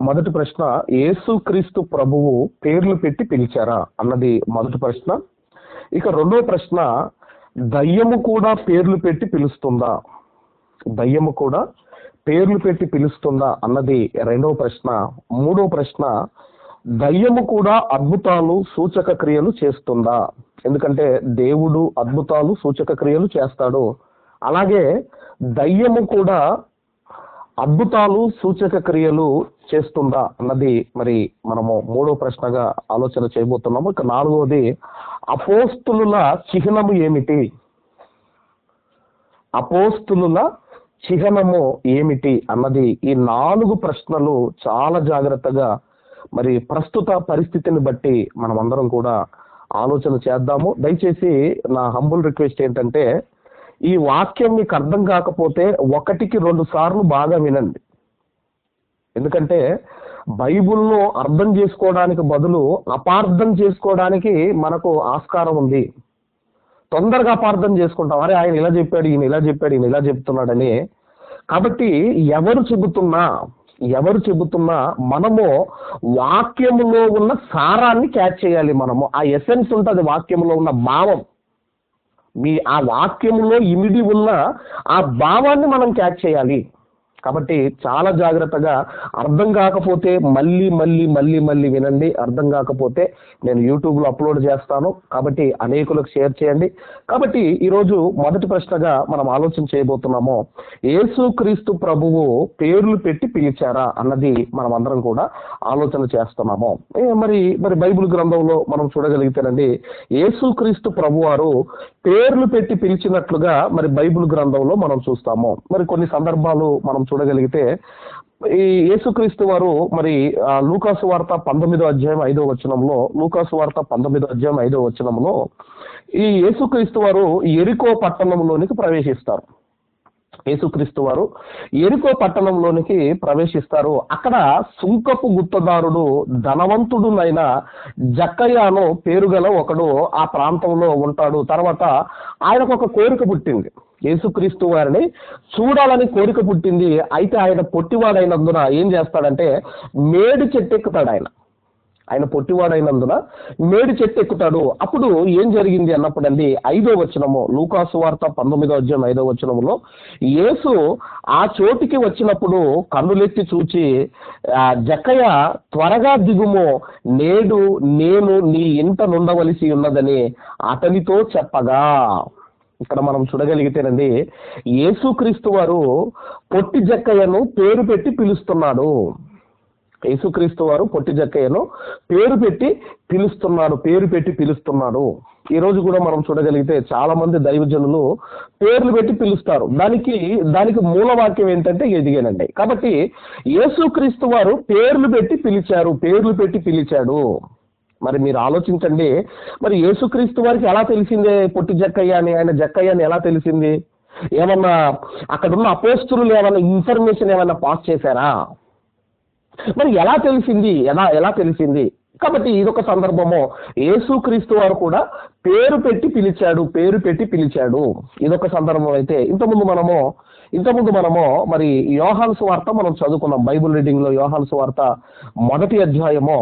మొదటి ప్రశ్న, యేసుక్రీస్తు ప్రభువు పేర్లు పెట్టి పిలిచారా అన్నది మొదటి ప్రశ్న. ఇక రెండో ప్రశ్న, దయ్యము కూడా పేర్లు పెట్టి పిలుస్తుందా? దయ్యము కూడా పేర్లు పెట్టి పిలుస్తుందా అన్నది రెండవ ప్రశ్న. మూడో ప్రశ్న, దయ్యము కూడా అద్భుతాలు సూచక క్రియలు చేస్తుందా? ఎందుకంటే దేవుడు అద్భుతాలు సూచక క్రియలు చేస్తాడు, అలాగే దయ్యము కూడా అద్భుతాలు సూచక క్రియలు చేస్తుందా అన్నది మరి మనము మూడో ప్రశ్నగా ఆలోచన చేయబోతున్నాము. ఇక నాలుగవది, అపోస్తులుల చిహ్నము ఏమిటి? అపోస్తులుల చిహ్నము ఏమిటి అన్నది, ఈ 4 ప్రశ్నలు చాలా జాగ్రత్తగా మరి ప్రస్తుత పరిస్థితిని బట్టి మనం అందరం కూడా ఆలోచన చేద్దాము. దయచేసి నా హంబుల్ రిక్వెస్ట్ ఏంటంటే, ఈ వాక్యం మీకు అర్థం కాకపోతే 1-2 సార్లు బాగా వినండి. ఎందుకంటే బైబిల్ను అర్థం చేసుకోవడానికి బదులు అపార్థం చేసుకోవడానికి మనకు ఆస్కారం ఉంది. తొందరగా అపార్థం చేసుకుంటాం, అరే ఆయన ఇలా చెప్పాడు, ఈయన ఇలా చెప్పాడు, ఈయన ఇలా చెప్తున్నాడని. కాబట్టి ఎవరు చెబుతున్నా మనము వాక్యములో ఉన్న సారాన్ని క్యాచ్ చేయాలి. మనము ఆ ఎసెన్స్ ఉంటుంది, వాక్యములో ఉన్న భావం, ఆ వాక్యములో ఇమిడి ఉన్న ఆ భావాన్ని మనం క్యాచ్ చేయాలి. కాబట్టి చాలా జాగ్రత్తగా, అర్థం కాకపోతే మళ్ళీ వినండి. అర్థం కాకపోతే నేను యూట్యూబ్లో అప్లోడ్ చేస్తాను, కాబట్టి అనేకులకు షేర్ చేయండి. కాబట్టి ఈరోజు మొదటి ప్రశ్నగా మనం ఆలోచన చేయబోతున్నాము, యేసుక్రీస్తు ప్రభువు పేర్లు పెట్టి పిలిచారా అన్నది మనం అందరం కూడా ఆలోచన చేస్తున్నాము. మరి బైబిల్ గ్రంథంలో మనం చూడగలిగితేనండి, యేసుక్రీస్తు ప్రభువారు పేర్లు పెట్టి పిలిచినట్లుగా మరి బైబిల్ గ్రంథంలో మనం చూస్తాము. మరి కొన్ని సందర్భాలు మనం చూడగలిగితే, ఈ యేసుక్రీస్తు వారు మరి లూకాసు వార్త 19వ అధ్యాయం 5వ వచనంలో, లూకాసు వార్త 19వ అధ్యాయం 5వ వచనంలో ఈ యేసుక్రీస్తు వారు యెరికో పట్టణంలోనికి ప్రవేశిస్తారు. యేసుక్రీస్తు వారు యెరికో పట్టణంలోనికి ప్రవేశిస్తారు. అక్కడ సుంకపు గుత్తదారుడు, ధనవంతుడునైన జక్కయ్యను పేరుగల ఒకడు ఆ ప్రాంతంలో ఉంటాడు. తర్వాత ఆయనకు ఒక కోరిక పుట్టింది, యేసుక్రీస్తు వారిని చూడాలని కోరిక పుట్టింది. అయితే ఆయన పొట్టివాడైనందున ఏం చేస్తాడంటే మేడి చెట్టు ఎక్కుతాడు. ఆయన పొట్టివాడైనందున మేడి చెట్టు ఎక్కుతాడు. అప్పుడు ఏం జరిగింది అన్నప్పుడండి, 5వ వచనము, లూకాసు వార్త 19వ అధ్యాయం 5వ వచనములో, యేసు ఆ చోటికి వచ్చినప్పుడు కన్నులెత్తి చూచి, జక్కయ్య త్వరగా దిగుము, నేడు నేను నీ ఇంట నుండవలసి ఉన్నదని అతనితో చెప్పగా. ఇక్కడ మనం చూడగలిగితేనండి, యేసుక్రీస్తు వారు పొట్టి జక్కయ్యను పేరు పెట్టి పిలుస్తున్నాడు. యేసుక్రీస్తు వారు పొట్టి జక్కయ్యను పేరు పెట్టి పిలుస్తున్నాడు. ఈ రోజు కూడా మనం చూడగలిగితే చాలా మంది దైవజనులు పేర్లు పెట్టి పిలుస్తారు. దానికి మూలవాక్యం ఏంటంటే ఎదిగానండి. కాబట్టి యేసుక్రీస్తు వారు పేర్లు పెట్టి పిలిచాడు. మరి మీరు ఆలోచించండి, మరి యేసుక్రీస్తు వారికి ఎలా తెలిసిందే పొట్టి జక్కయ్య అని, ఆయన జక్కయ్య అని ఎలా తెలిసింది? ఏమన్నా అక్కడున్న అపోస్తులు ఏమన్నా ఇన్ఫర్మేషన్ ఏమన్నా పాస్ చేశారా? మరి ఎలా తెలిసింది? కాబట్టి ఇదొక సందర్భము. యేసుక్రీస్తు వారు కూడా పేరు పెట్టి పిలిచాడు. ఇదొక సందర్భం. అయితే ఇంతకుముందు మనము మరి యోహాను సువార్త మనం చదువుకున్నాం. బైబిల్ రీడింగ్ లో యోహాను సువార్త మొదటి అధ్యాయము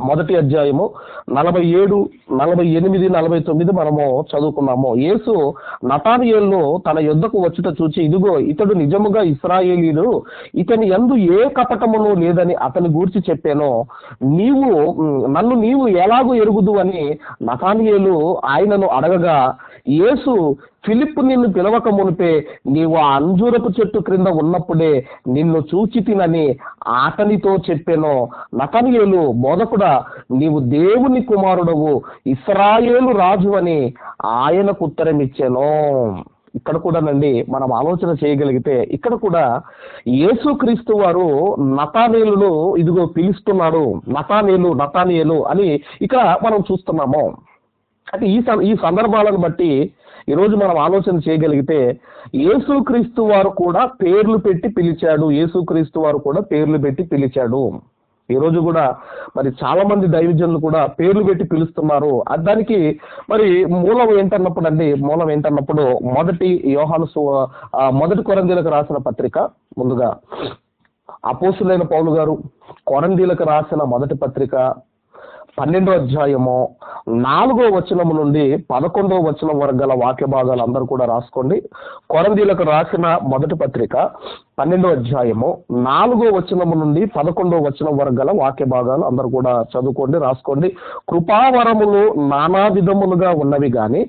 47, 48, 49 మనము చదువుకున్నాము. యేసు నతానియేలును తన యొద్దకు వచ్చుట చూచి, ఇదిగో ఇతడు నిజముగా ఇశ్రాయేలీయుడు, ఇతని యందు ఏ కపటమును లేదని అతని గూర్చి చెప్పాను. నీవు ఎలాగూ ఎరుగుదు అని నతానియేలు ఆయనను అడగగా, యేసు, ఫిలిప్పు నిన్ను పిలవక మునిపే నీవు ఆ అంజూరపు చెట్టు క్రింద ఉన్నప్పుడే నిన్ను చూచి తినని అతనితో చెప్పాను. నతనియేలు, బోధకుడా, నీవు దేవుని కుమారుడవు, ఇశ్రాయేలు రాజు అని ఆయనకు ఉత్తరం ఇచ్చాను. ఇక్కడ కూడానండి మనం ఆలోచన చేయగలిగితే, ఇక్కడ కూడా యేసుక్రీస్తు వారు నతానేలును ఇదిగో పిలుస్తున్నాడు. నతానియేలు అని ఇక్కడ మనం చూస్తున్నాము. అంటే ఈ సందర్భాలను బట్టి ఈరోజు మనం ఆలోచన చేయగలిగితే, యేసుక్రీస్తు వారు కూడా పేర్లు పెట్టి పిలిచాడు. ఈ రోజు కూడా మరి చాలా మంది దైవజనులు కూడా పేర్లు పెట్టి పిలుస్తున్నారు. దానికి మరి మూలం ఏంటన్నప్పుడు మొదటి కొరింథీయులకు రాసిన పత్రిక, ముందుగా అపోస్తులైన పౌలు గారు కొరంథీయులకు రాసిన మొదటి పత్రిక 12వ అధ్యాయము 4వ వచనము నుండి 11వ వచనం వరకు గల వాక్య భాగాలు అందరూ కూడా రాసుకోండి. కొరంథీయులకు రాసిన మొదటి పత్రిక 12వ అధ్యాయము 4వ వచనము నుండి 11వ వచనం వరకు గల వాక్య భాగాలు అందరూ కూడా చదువుకోండి, రాసుకోండి. కృపావరములు నానా విధములుగా ఉన్నవి గాని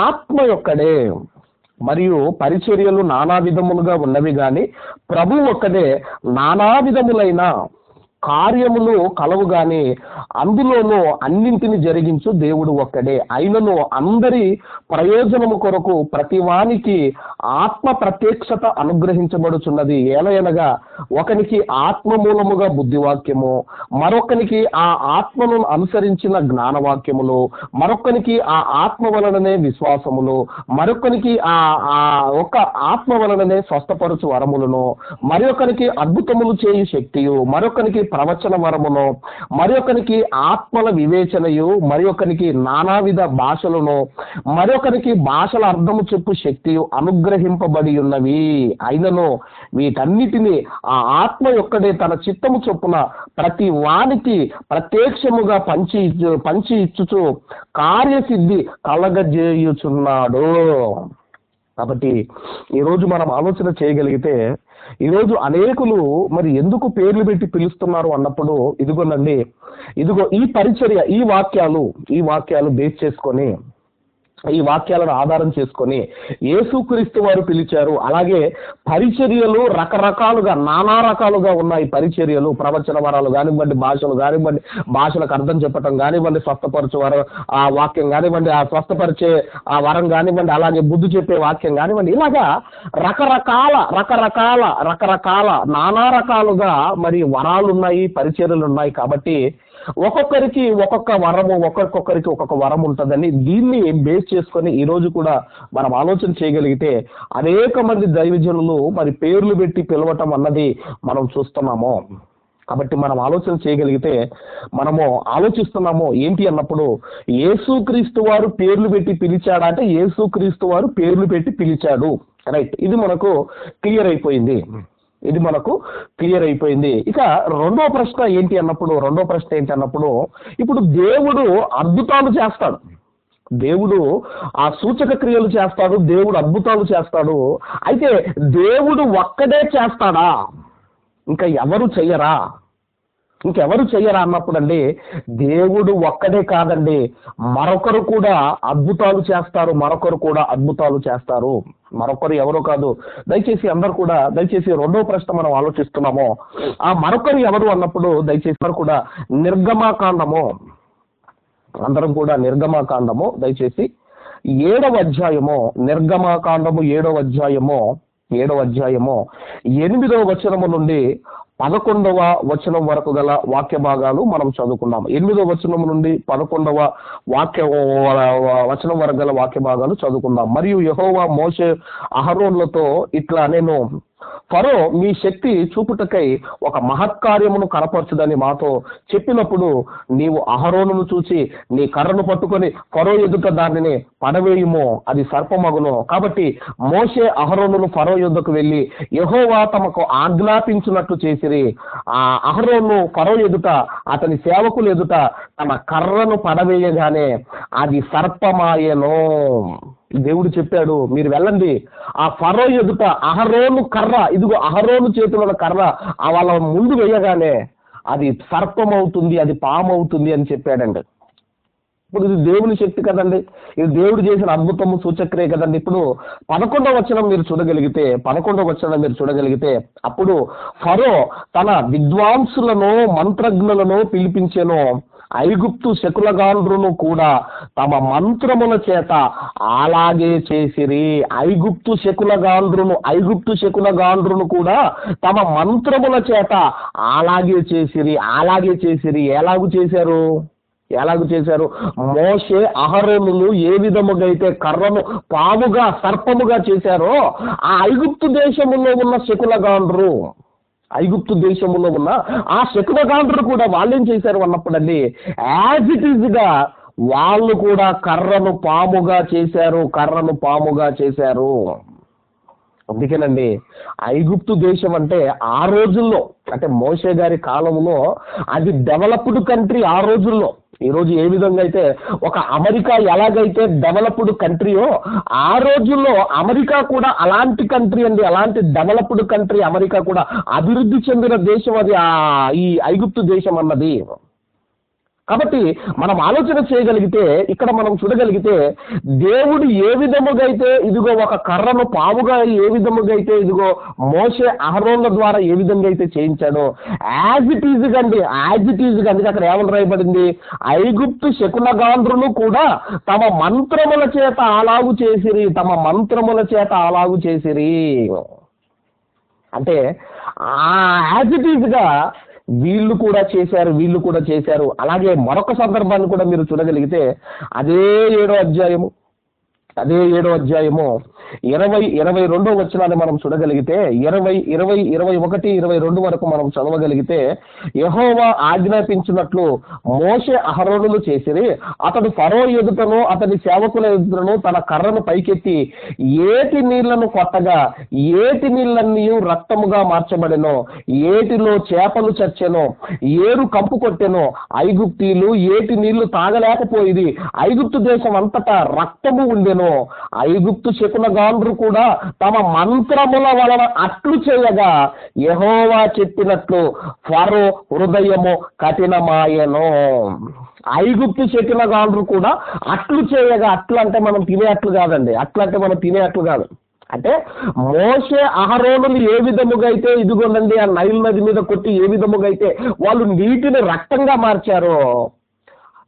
ఆత్మ యొక్కడే, మరియు పరిచర్యలు నానా విధములుగా ఉన్నవి గాని ప్రభు ఒక్కడే. నానా విధములైన కార్యములు కలవు గాని అందులోనూ అన్నింటిని జరిగించు దేవుడు ఒక్కడే. అయినను అందరి ప్రయోజనము కొరకు ప్రతి వానికి ఆత్మ ప్రత్యక్షత అనుగ్రహించబడుచున్నది. ఏలయనగా ఒకనికి ఆత్మ మూలముగా బుద్ధివాక్యము, మరొకనికి ఆ ఆత్మను అనుసరించిన జ్ఞానవాక్యములు, మరొకనికి ఆ ఆత్మ వలననే విశ్వాసములు, మరొకనికి ఆ ఒక ఆత్మ వలననే స్వస్థపరచు వరములను, మరొకరికి అద్భుతములు చేయు శక్తియు, మరొకనికి ప్రవచన వరమును, మరొకరికి ఆత్మల వివేచనయు, మరొకరికి నానావిధ భాషలను, మరొకరికి భాషల అర్థము చెప్పు శక్తియు అనుగ్రహింపబడి ఉన్నవి. అయినను వీటన్నిటిని ఆ ఆత్మ యొక్కడే తన చిత్తము చొప్పున ప్రతి వానికి ప్రత్యక్షముగా పంచి ఇచ్చుచు కార్యసిద్ధి కలగజేయుచున్నాడు. కాబట్టి ఈరోజు మనం ఆలోచన చేయగలిగితే, ఈరోజు అనేకులు మరి ఎందుకు పేర్లు పెట్టి పిలుస్తున్నారు అన్నప్పుడు, ఇదిగోనండి, ఇదిగో ఈ పరిచర్య, ఈ వాక్యాలు బేస్ చేసుకొని, ఈ వాక్యాలను ఆధారం చేసుకొని యేసుక్రీస్తు వారు పిలిచారు. అలాగే పరిచర్యలు రకరకాలుగా నానా రకాలుగా ఉన్నాయి. పరిచర్యలు ప్రవచన వరాలు కానివ్వండి, భాషలు కానివ్వండి, భాషలకు అర్థం చెప్పటం కానివ్వండి, స్వస్థపరచు వరం ఆ వాక్యం కానివ్వండి, ఆ స్వస్థపరిచే ఆ వరం కానివ్వండి, అలాగే బుద్ధి చెప్పే వాక్యం కానివ్వండి, ఇలాగా రకరకాల నానా రకాలుగా మరి వరాలు ఉన్నాయి, పరిచర్యలు ఉన్నాయి. కాబట్టి ఒక్కొక్కరికి ఒక్కొక్క వరము, ఒక్కొక్కరికి ఒక్కొక్క వరం ఉంటుందని దీన్ని బేస్ చేసుకొని ఈ రోజు కూడా మనం ఆలోచన చేయగలిగితే అనేక మంది దైవజనులు మరి పేర్లు పెట్టి పిలవటం అన్నది మనం చూస్తున్నాము. కాబట్టి మనం ఆలోచన చేయగలిగితే మనము ఆలోచిస్తున్నాము ఏంటి అన్నప్పుడు, యేసుక్రీస్తు వారు పేర్లు పెట్టి పిలిచాడా అంటే యేసుక్రీస్తు వారు పేర్లు పెట్టి పిలిచాడు. రైట్, ఇది మనకు క్లియర్ అయిపోయింది. ఇక రెండో ప్రశ్న ఏంటి అన్నప్పుడు, ఇప్పుడు దేవుడు అద్భుతాలు చేస్తాడు, దేవుడు ఆ సూచక క్రియలు చేస్తాడు, దేవుడు అద్భుతాలు చేస్తాడు. అయితే దేవుడు ఒక్కడే చేస్తాడా, ఇంకెవరు చెయ్యరా అన్నప్పుడు అండి, దేవుడు ఒక్కడే కాదండి, మరొకరు కూడా అద్భుతాలు చేస్తారు. మరొకరు ఎవరో కాదు. దయచేసి అందరూ కూడా రెండో ప్రశ్న మనం ఆలోచిస్తున్నాము. ఆ మరొకరు ఎవరు అన్నప్పుడు దయచేసి కూడా నిర్గమాకాండము, అందరం కూడా నిర్గమాకాండము దయచేసి 7వ అధ్యాయము, నిర్గమాకాండము 7వ అధ్యాయము 8వ వచనము నుండి 11వ వచనం వరకు గల వాక్య భాగాలు మనం చదువుకున్నాం. 8వ వచనం నుండి 11వ వచనం వరకు గల వాక్య భాగాలు చదువుకుందాం. మరియు యెహోవా మోషే అహరోనులతో ఇట్లా నేను, ఫరో మీ శక్తి చూపుటకై ఒక మహత్కార్యమును కనపరచుదని మాతో చెప్పినప్పుడు నీవు అహరోనును చూచి నీ కర్రను పట్టుకొని ఫరో ఎదుట దానిని పడవేయుము, అది సర్పమగును. కాబట్టి మోషే అహరోనులు ఫరో యొద్దకు వెళ్ళి యెహోవా తమకు ఆజ్ఞాపించినట్లు చేసిరి. ఆ అహరోను ఫరో ఎదుట అతని సేవకులు ఎదుట తన కర్రను పడవేయగానే అది సర్పమాయెను. దేవుడు చెప్పాడు, మీరు వెళ్ళండి, ఆ ఫరో ఎదుట అహరోను కర్ర, ఇదిగో అహరోను చేతిలో కర్ర వాళ్ళ ముందు వేయగానే అది సర్పం అవుతుంది, అది పాము అవుతుంది అని చెప్పాడండి. ఇప్పుడు ఇది దేవుని శక్తి కదండి, ఇది దేవుడు చేసిన అద్భుతము సూచక్రియ కదండి. ఇప్పుడు 11వ వచనం మీరు చూడగలిగితే అప్పుడు ఫరో తన విద్వాంసులను మంత్రజ్ఞులను పిలిపించెను. ఐగుప్తు శకులగాండ్రును కూడా తమ మంత్రముల చేత అలాగే చేసిరి. ఐగుప్తు శకులగాండ్రును కూడా తమ మంత్రముల చేత అలాగే చేసిరి. ఎలాగు చేశారు? మోషే అహరోనులు ఏ విధముగా అయితే కర్రను పాముగా సర్పముగా చేశారో ఆ ఐగుప్తు దేశములో ఉన్న శకులగాండ్రు కూడా వాళ్ళేం చేశారు అన్నప్పుడండి, యాజ్ ఇట్ ఈజ్ గా వాళ్ళు కూడా కర్రను పాముగా చేశారు. అందుకేనండి ఐగుప్తు దేశం అంటే ఆ రోజుల్లో, అంటే మోషే గారి కాలంలో అది డెవలప్డ్ కంట్రీ ఆ రోజుల్లో. ఈరోజు ఏ విధంగా అయితే ఒక అమెరికా ఎలాగైతే డెవలప్డ్ కంట్రీయో, ఆ రోజుల్లో అమెరికా కూడా అలాంటి కంట్రీ అండి, అలాంటి డెవలప్డ్ కంట్రీ అమెరికా కూడా, అభివృద్ధి చెందిన దేశం అది ఈ ఐగుప్తు దేశం అన్నది. కాబట్టి మనం ఆలోచన చేయగలిగితే, ఇక్కడ మనం చూడగలిగితే, దేవుడు ఏ విధముగా అయితే ఇదిగో ఒక కర్రను పాముగా ఏ విధముగా అయితే ఇదిగో మోషే అహరోన్ల ద్వారా ఏ విధంగా అయితే చేయించాడో, యాజ్ ఇట్ ఈజ్ అండి, యాజ్ ఇట్ ఈజ్ అందుకే అక్కడ ఏమని రాయబడింది, ఐగుప్తు శకునగాంధ్రులు కూడా తమ మంత్రముల చేత అలాగు చేసిరి, తమ మంత్రముల చేత అలాగు చేసిరి. అంటే యాజ్ ఇట్ ఈజ్ గా వీళ్ళు కూడా చేశారు, వీళ్ళు కూడా చేశారు. అలాగే మరొక సందర్భాన్ని కూడా మీరు చూడగలిగితే, అదే 7వ అధ్యాయము 22వ వచనాన్ని మనం చూడగలిగితే, 20, 20, 21, 22 వరకు మనం చదవగలిగితే, యెహోవా ఆజ్ఞాపించినట్లు మోషే అహరోనులు చేసిరి. అతడు ఫరో ఎదుటను అతని సేవకుల ఎదుటను తన కర్రను పైకెత్తి ఏటి నీళ్లను కొట్టగా ఏటి నీళ్ళన్నీ రక్తముగా మార్చబడెను, ఏటిలో చేపలు చచ్చెను, ఏరు కంపు కొట్టెను, ఐగుప్తీయులు ఏటి నీళ్లు తాగలేకపోయింది, ఐగుప్తు దేశం అంతటా రక్తము ఉండెను. ఐగుప్తు శకునగాండ్రు కూడా తమ మంత్రముల వలన అట్లు చేయగా యెహోవా చెప్పినట్లు ఫరో హృదయము కఠినమాయెను. ఐగుప్తు శకునగాండ్రు కూడా అట్లు చేయగా, అట్లు అంటే మనం తినే అట్లు కాదండి, అట్లు అంటే మనం తినే అట్లు కాదు. అంటే మోషే అహరోనులు ఏ విధముగా అయితే ఇదిగోనండి ఆ నైల్ నది మీద కొట్టి ఏ విధముగా అయితే వాళ్ళు నీటిని రక్తంగా మార్చారో,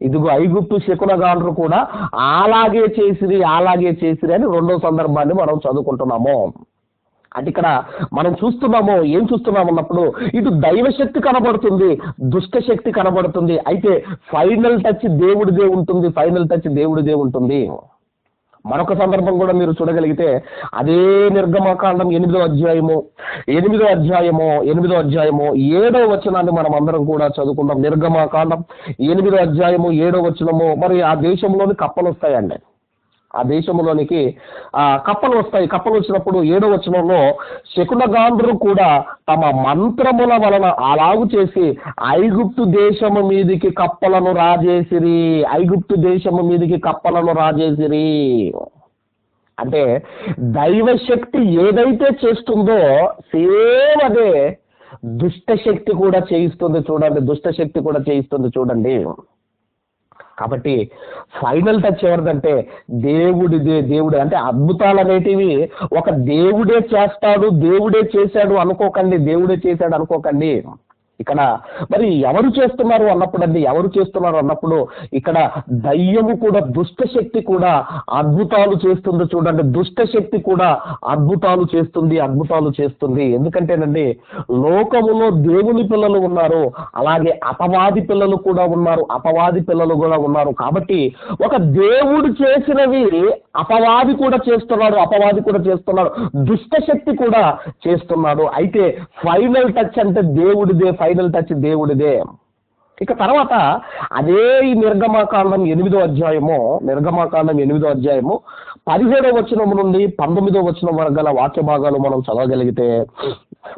ఇదిగో ఐగుప్తు శకునగాండ్రు కూడా అలాగే చేసిరి అని రెండో సందర్భాన్ని మనం చదువుకుంటున్నాము. అంటే ఇక్కడ మనం చూస్తున్నాము, ఏం చూస్తున్నాము అన్నప్పుడు, ఇటు దైవశక్తి కనబడుతుంది, దుష్ట శక్తి కనబడుతుంది. అయితే ఫైనల్ టచ్ దేవుడిదే ఉంటుంది. మరొక సందర్భం కూడా మీరు చూడగలిగితే, అదే నిర్గమకాండం 8వ అధ్యాయము 7వ వచనాన్ని మనం అందరం కూడా చదువుకుందాం. నిర్గమకాండం 8వ అధ్యాయము 7వ వచనము. మరి ఆ దేశంలోని కప్పలు వస్తాయండి, ఆ దేశంలోనికి కప్పలు వస్తాయి. కప్పలు వచ్చినప్పుడు 7వ వచనంలో, శకునగాండ్రు కూడా తమ మంత్రముల వలన అలాగు చేసి ఐగుప్తు దేశము మీదికి కప్పలను రాజేసిరి. అంటే దైవశక్తి ఏదైతే చేస్తుందో సేమ్ అదే దుష్టశక్తి కూడా చేయిస్తుంది చూడండి. కాబట్టి ఫైనల్ టచ్ ఎవరిదంటే దేవుడే. అంటే అద్భుతాలు అనేటివి ఒక దేవుడే చేస్తాడు, దేవుడే చేశాడు అనుకోకండి. ఇక్కడ మరి ఎవరు చేస్తున్నారు అన్నప్పుడు ఇక్కడ దయ్యము కూడా, దుష్ట శక్తి కూడా అద్భుతాలు చేస్తుంది చూడండి. దుష్ట శక్తి కూడా అద్భుతాలు చేస్తుంది. ఎందుకంటేనండి, లోకములో దేవుని పిల్లలు ఉన్నారు, అలాగే అపవాది పిల్లలు కూడా ఉన్నారు. కాబట్టి ఒక దేవుడు చేసినవి అపవాది కూడా చేస్తున్నాడు, దుష్ట శక్తి కూడా చేస్తున్నాడు. అయితే ఫైనల్ టచ్ అంటే దేవుడిదే. ఇక తర్వాత అదే ఈ నిర్గమకాండం 8వ అధ్యాయము 17వ వచనం నుండి 19వ వచనం వరకు గల వాక్య భాగాలు మనం చదవగలిగితే,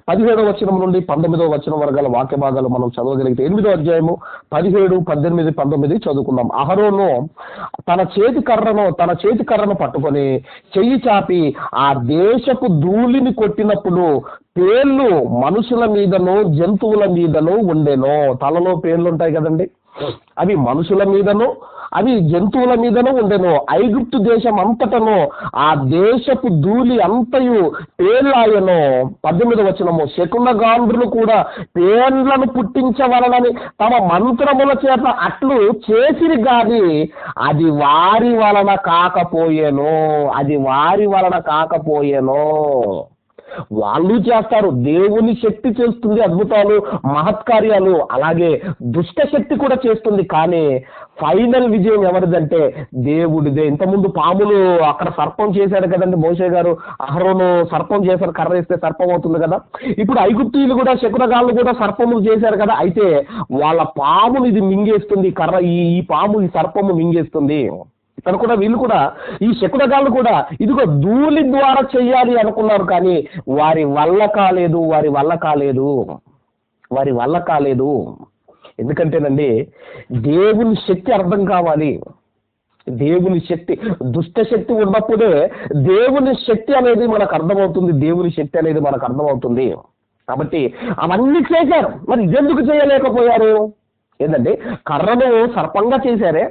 17వ వచనం నుండి 19వ వచనం వరకు గల వాక్య భాగాలు మనం చదవగలిగితే, 8వ అధ్యాయము 17, 18, 19 చదువుకుందాం. అహరోను తన చేతి కర్రను పట్టుకొని చెయ్యి చాపి ఆ దేశపు ధూళిని కొట్టినప్పుడు పేర్లు మనుషుల మీదను జంతువుల మీదను ఉండెను. తలలో పేర్లు ఉంటాయి కదండి, అవి మనుషుల మీదను అవి జంతువుల మీదను ఉండెను. ఐగుప్తు దేశం అంతటను ఆ దేశపు ధూళి అంతయు పేర్లాయను. 18వ వచనము, శకునగాండ్రులు కూడా పేర్లను పుట్టించవలనని తమ మంత్రముల చేత అట్లు చేసిరి గాని అది వారి వలన కాకపోయెను. వాళ్ళు చేస్తారు, దేవుని శక్తి చేస్తుంది అద్భుతాలు, మహత్కార్యాలు, అలాగే దుష్ట శక్తి కూడా చేస్తుంది. కానీ ఫైనల్ విజయం ఎవరిదంటే దేవుడిదే. ఇంతకుముందు పాములు అక్కడ సర్పం చేశాడు కదండి మోషే గారు, అహరోను సర్పం చేశారు, కర్ర వేస్తే సర్పం అవుతుంది కదా. ఇప్పుడు ఐగుప్తీయులు కూడా, శకునగాళ్ళు కూడా సర్పములు చేశారు కదా. అయితే వాళ్ళ పాములు ఇది మింగేస్తుంది, కర్ర ఈ పాము ఈ సర్పము మింగేస్తుంది. ఇక్కడ కూడా వీళ్ళు కూడా ఈ శకునగాళ్ళు కూడా ఇదిగో ధూళి ద్వారా చెయ్యాలి అనుకున్నారు, కానీ వారి వల్ల కాలేదు, వారి వల్ల కాలేదు, వారి వల్ల కాలేదు. ఎందుకంటేనండి దేవుని శక్తి అర్థం కావాలి. దేవుని శక్తి, దుష్ట శక్తి ఉన్నప్పుడే దేవుని శక్తి అనేది మనకు అర్థమవుతుంది, దేవుని శక్తి అనేది మనకు అర్థమవుతుంది. కాబట్టి అవన్నీ చేశారు, మరి ఇదెందుకు చేయలేకపోయారు? ఏంటంటే కర్రను సర్పంగా చేశారే,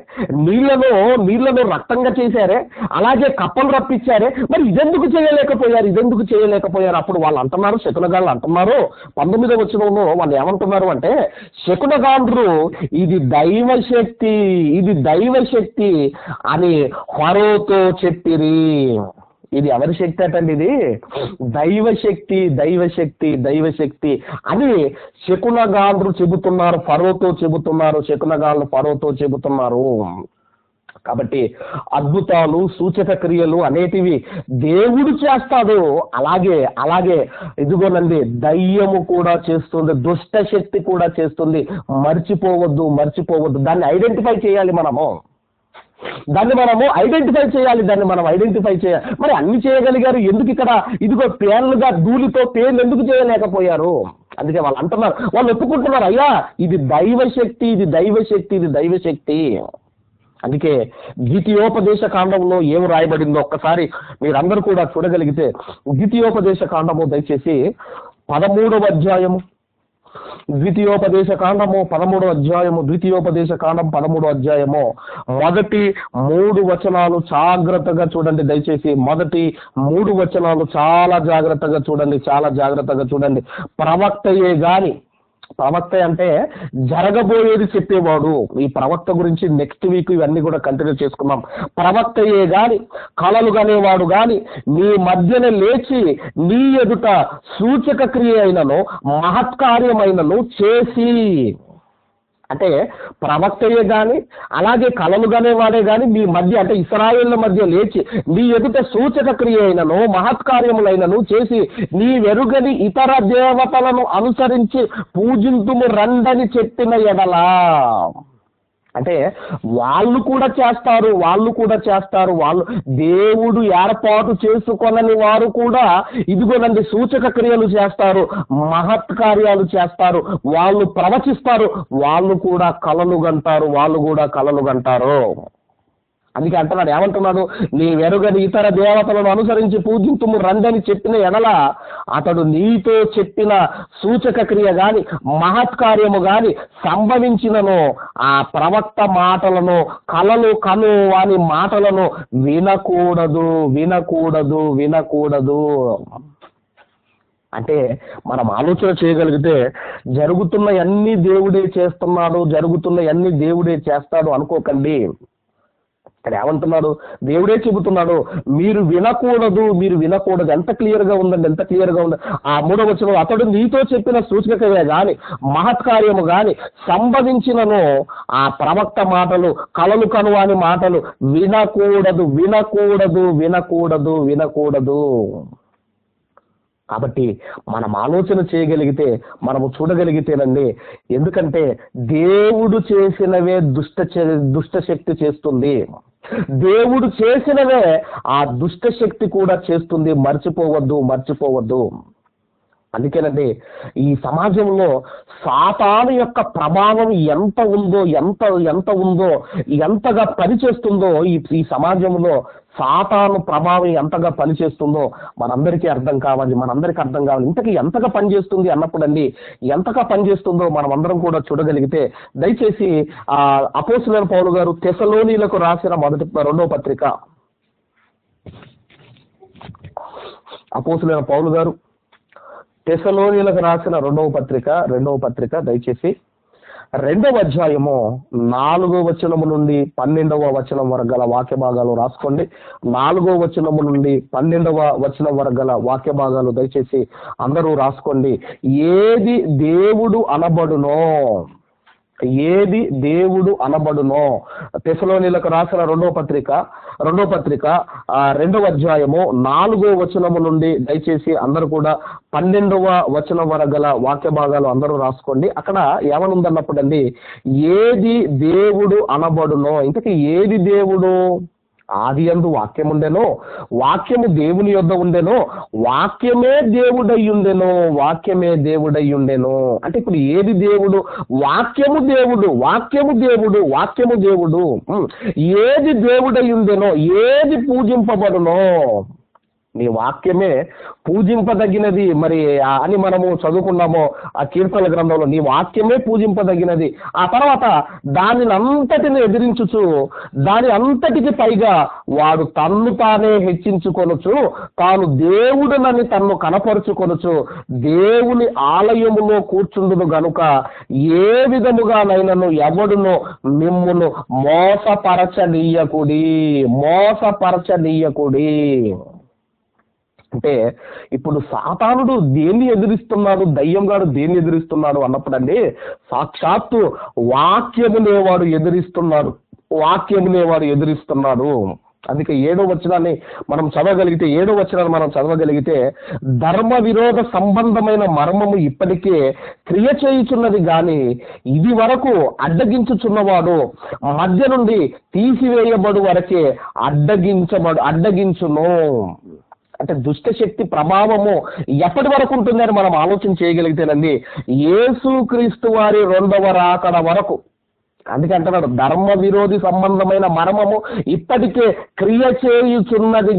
నీళ్లను రక్తంగా చేశారే, అలాగే కప్పలు రప్పించారే, మరి ఇదెందుకు చేయలేకపోయారు? అప్పుడు వాళ్ళు అంటున్నారు, శకునగాళ్ళు అంటున్నారు 19వ వచనంలో వాళ్ళు ఏమంటున్నారు అంటే, శకునగాండ్రు ఇది దైవశక్తి అని ఫరోతో చెప్పిరి. ఇది ఎవరి శక్తి అటండి? ఇది దైవశక్తి అని శకునగాండ్రు చెబుతున్నారు, ఫరోతో చెబుతున్నారు, శకునగాండ్రు ఫరోతో చెబుతున్నారు. కాబట్టి అద్భుతాలు, సూచక క్రియలు అనేటివి దేవుడు చేస్తాడు. అలాగే ఇదిగోనండి దయ్యము కూడా చేస్తుంది, దుష్ట శక్తి కూడా చేస్తుంది. మర్చిపోవద్దు. దాన్ని ఐడెంటిఫై చేయాలి, దాన్ని మనము ఐడెంటిఫై చేయాలి. మరి అన్ని చేయగలిగారు, ఎందుకు ఇక్కడ ఇదిగో పేర్లుగా ధూళితో పేర్లు ఎందుకు చేయలేకపోయారు? అందుకే వాళ్ళు అంటున్నారు, వాళ్ళు ఒప్పుకుంటున్నారు, అయ్యా ఇది దైవశక్తి. అందుకే ద్వితీయోపదేశ కాండంలో ఏం రాయబడిందో ఒక్కసారి మీరందరూ కూడా చూడగలిగితే, ద్వితీయోపదేశ కాండము దయచేసి 13వ అధ్యాయము, ద్వితీయోపదేశ కాండము 13వ అధ్యాయము మొదటి 3 వచనాలు జాగ్రత్తగా చూడండి. దయచేసి మొదటి 3 వచనాలు చాలా జాగ్రత్తగా చూడండి. ప్రవక్త అంటే జరగబోయేది చెప్పేవాడు. ఈ ప్రవక్త గురించి నెక్స్ట్ వీక్ ఇవన్నీ కూడా కంటిన్యూ చేసుకున్నాం. ప్రవక్తయే గాని, కలలు కనేవాడు గాని నీ మధ్యన లేచి నీ ఎదుట సూచక క్రియ అయినను మహత్కార్యమైనను చేసి, అంటే ప్రవక్తయే గాని అలాగే కలలు కనేవాడే గాని మీ మధ్య, అంటే ఇశ్రాయేళ్ల మధ్య లేచి నీ ఎదుట సూచక క్రియ అయినను మహత్కార్యములైనను చేసి నీ వెరుగని ఇతర దేవతలను అనుసరించి పూజింతుము రండని చెప్పిన ఎడలా, అంటే వాళ్ళు కూడా చేస్తారు. వాళ్ళు దేవుడు ఏర్పాటు చేసుకొనని వారు కూడా ఇదిగోనండి సూచక క్రియలు చేస్తారు, మహత్కార్యాలు చేస్తారు, వాళ్ళు ప్రవచిస్తారు, వాళ్ళు కూడా కలలు గంటారు. అందుకే అంటున్నాడు, ఏమంటున్నాడు? నీ వెరుగని ఇతర దేవతలను అనుసరించి పూజింతుము రండని చెప్పిన ఎడల అతడు నీతో చెప్పిన సూచక క్రియ గాని మహత్కార్యము గాని సంభవించినను ఆ ప్రవక్త మాటలను, కలలు కను వాని మాటలను వినకూడదు. అంటే మనం ఆలోచన చేయగలిగితే జరుగుతున్న అన్ని దేవుడే చేస్తున్నాడు, దేవుడే చేస్తాడు అనుకోకండి. ఇక్కడ ఏమంటున్నాడు? దేవుడే చెబుతున్నాడు, మీరు వినకూడదు. ఎంత క్లియర్ గా ఉందండి, ఆ 3వ వచనం, అతడు నీతో చెప్పిన సూచకమే గాని మహత్కార్యము గాని సంభవించినను ఆ ప్రవక్త మాటలు, కలలు కనువాని మాటలు వినకూడదు. కాబట్టి మనం ఆలోచన చేయగలిగితే, మనము చూడగలిగితేనండి, ఎందుకంటే దేవుడు చేసినవే దుష్ట శక్తి చేస్తుంది, దేవుడు చేసినవే ఆ దుష్ట శక్తి కూడా చేస్తుంది. మర్చిపోవద్దు. అందుకేనండి ఈ సమాజంలో సాతాను యొక్క ప్రభావం ఎంత ఉందో, ఎంతగా పనిచేస్తుందో, ఈ సమాజంలో సాతాను ప్రభావం ఎంతగా పనిచేస్తుందో మనందరికీ అర్థం కావాలి. ఇంతకీ ఎంతగా పనిచేస్తుంది అన్నప్పుడండి, ఎంతగా పనిచేస్తుందో మనం అందరం కూడా చూడగలిగితే, దయచేసి అపోస్తలుడైన పౌలు గారు తెస్సలోనీయులకు రాసిన 2వ పత్రిక, అపోస్తలుడైన పౌలు గారు తెస్సలోనీయులకు రాసిన 2వ పత్రిక దయచేసి 2వ అధ్యాయము 4వ వచనము నుండి 12వ వచనం వరకు గల వాక్య భాగాలు రాసుకోండి. 4వ వచనము నుండి 12వ వచనం వరకు గల వాక్య భాగాలు దయచేసి అందరూ రాసుకోండి. ఏది దేవుడు అనబడునో తెస్సలోనీయులకు రాసిన 2వ పత్రిక 2వ అధ్యాయము 4వ వచనము నుండి దయచేసి అందరూ కూడా 12వ వచనం వరకు గల వాక్య భాగాలు అందరూ రాసుకోండి. అక్కడ ఏమనుందన్నప్పుడండి, ఏది దేవుడు అనబడునో, ఇంతకీ ఏది దేవుడు? ఆది యందు వాక్యం ఉండెను, వాక్యము దేవుని యొద్ద ఉండెను, వాక్యమే దేవుడయ్యుండెను, వాక్యమే దేవుడయ్యుండెను. అంటే ఇప్పుడు ఏది దేవుడు? వాక్యము దేవుడు, వాక్యము దేవుడు, వాక్యము దేవుడు. ఏది దేవుడయ్యుండెనో, ఏది పూజింపబడునో నీ వాక్యమే పూజింపదగినది మరి అని మనము చదువుకున్నాము ఆ కీర్తన గ్రంథంలో. నీ వాక్యమే పూజింపదగినది. ఆ తర్వాత దానిని అంతటిని ఎదిరించుచు దాని అంతటికి పైగా వాడు తన్ను తానే హెచ్చించుకొనుచు తాను దేవుడునని తన్ను కనపరుచుకొనుచు దేవుని ఆలయములో కూర్చుండును గనుక ఏ విధముగానైనను ఎవడును మిమ్మును మోసపరచనీయకుడి. అంటే ఇప్పుడు సాతానుడు దేన్ని ఎదిరిస్తున్నాడు, దయ్యంగాడు దేన్ని ఎదిరిస్తున్నాడు అన్నప్పుడండి సాక్షాత్తు వాక్యమునేవాడు ఎదిరిస్తున్నాడు. అందుకే 7వ వచనాన్ని మనం చదవగలిగితే ధర్మ విరోధ సంబంధమైన మర్మము ఇప్పటికే క్రియ చేయుచున్నది గాని ఇది వరకు అడ్డగించుచున్నవాడు మధ్య నుండి తీసివేయబడు వరకే అడ్డగించును. అంటే దుష్టశక్తి ప్రభావము ఎప్పటి వరకు ఉంటుందని మనం ఆలోచన చేయగలిగితేనండి యేసుక్రీస్తు వారి 2వ రాకడ వరకు. అందుకే అంటున్నాడు ధర్మ విరోధి సంబంధమైన మర్మము ఇప్పటికే క్రియ చేయుచున్నది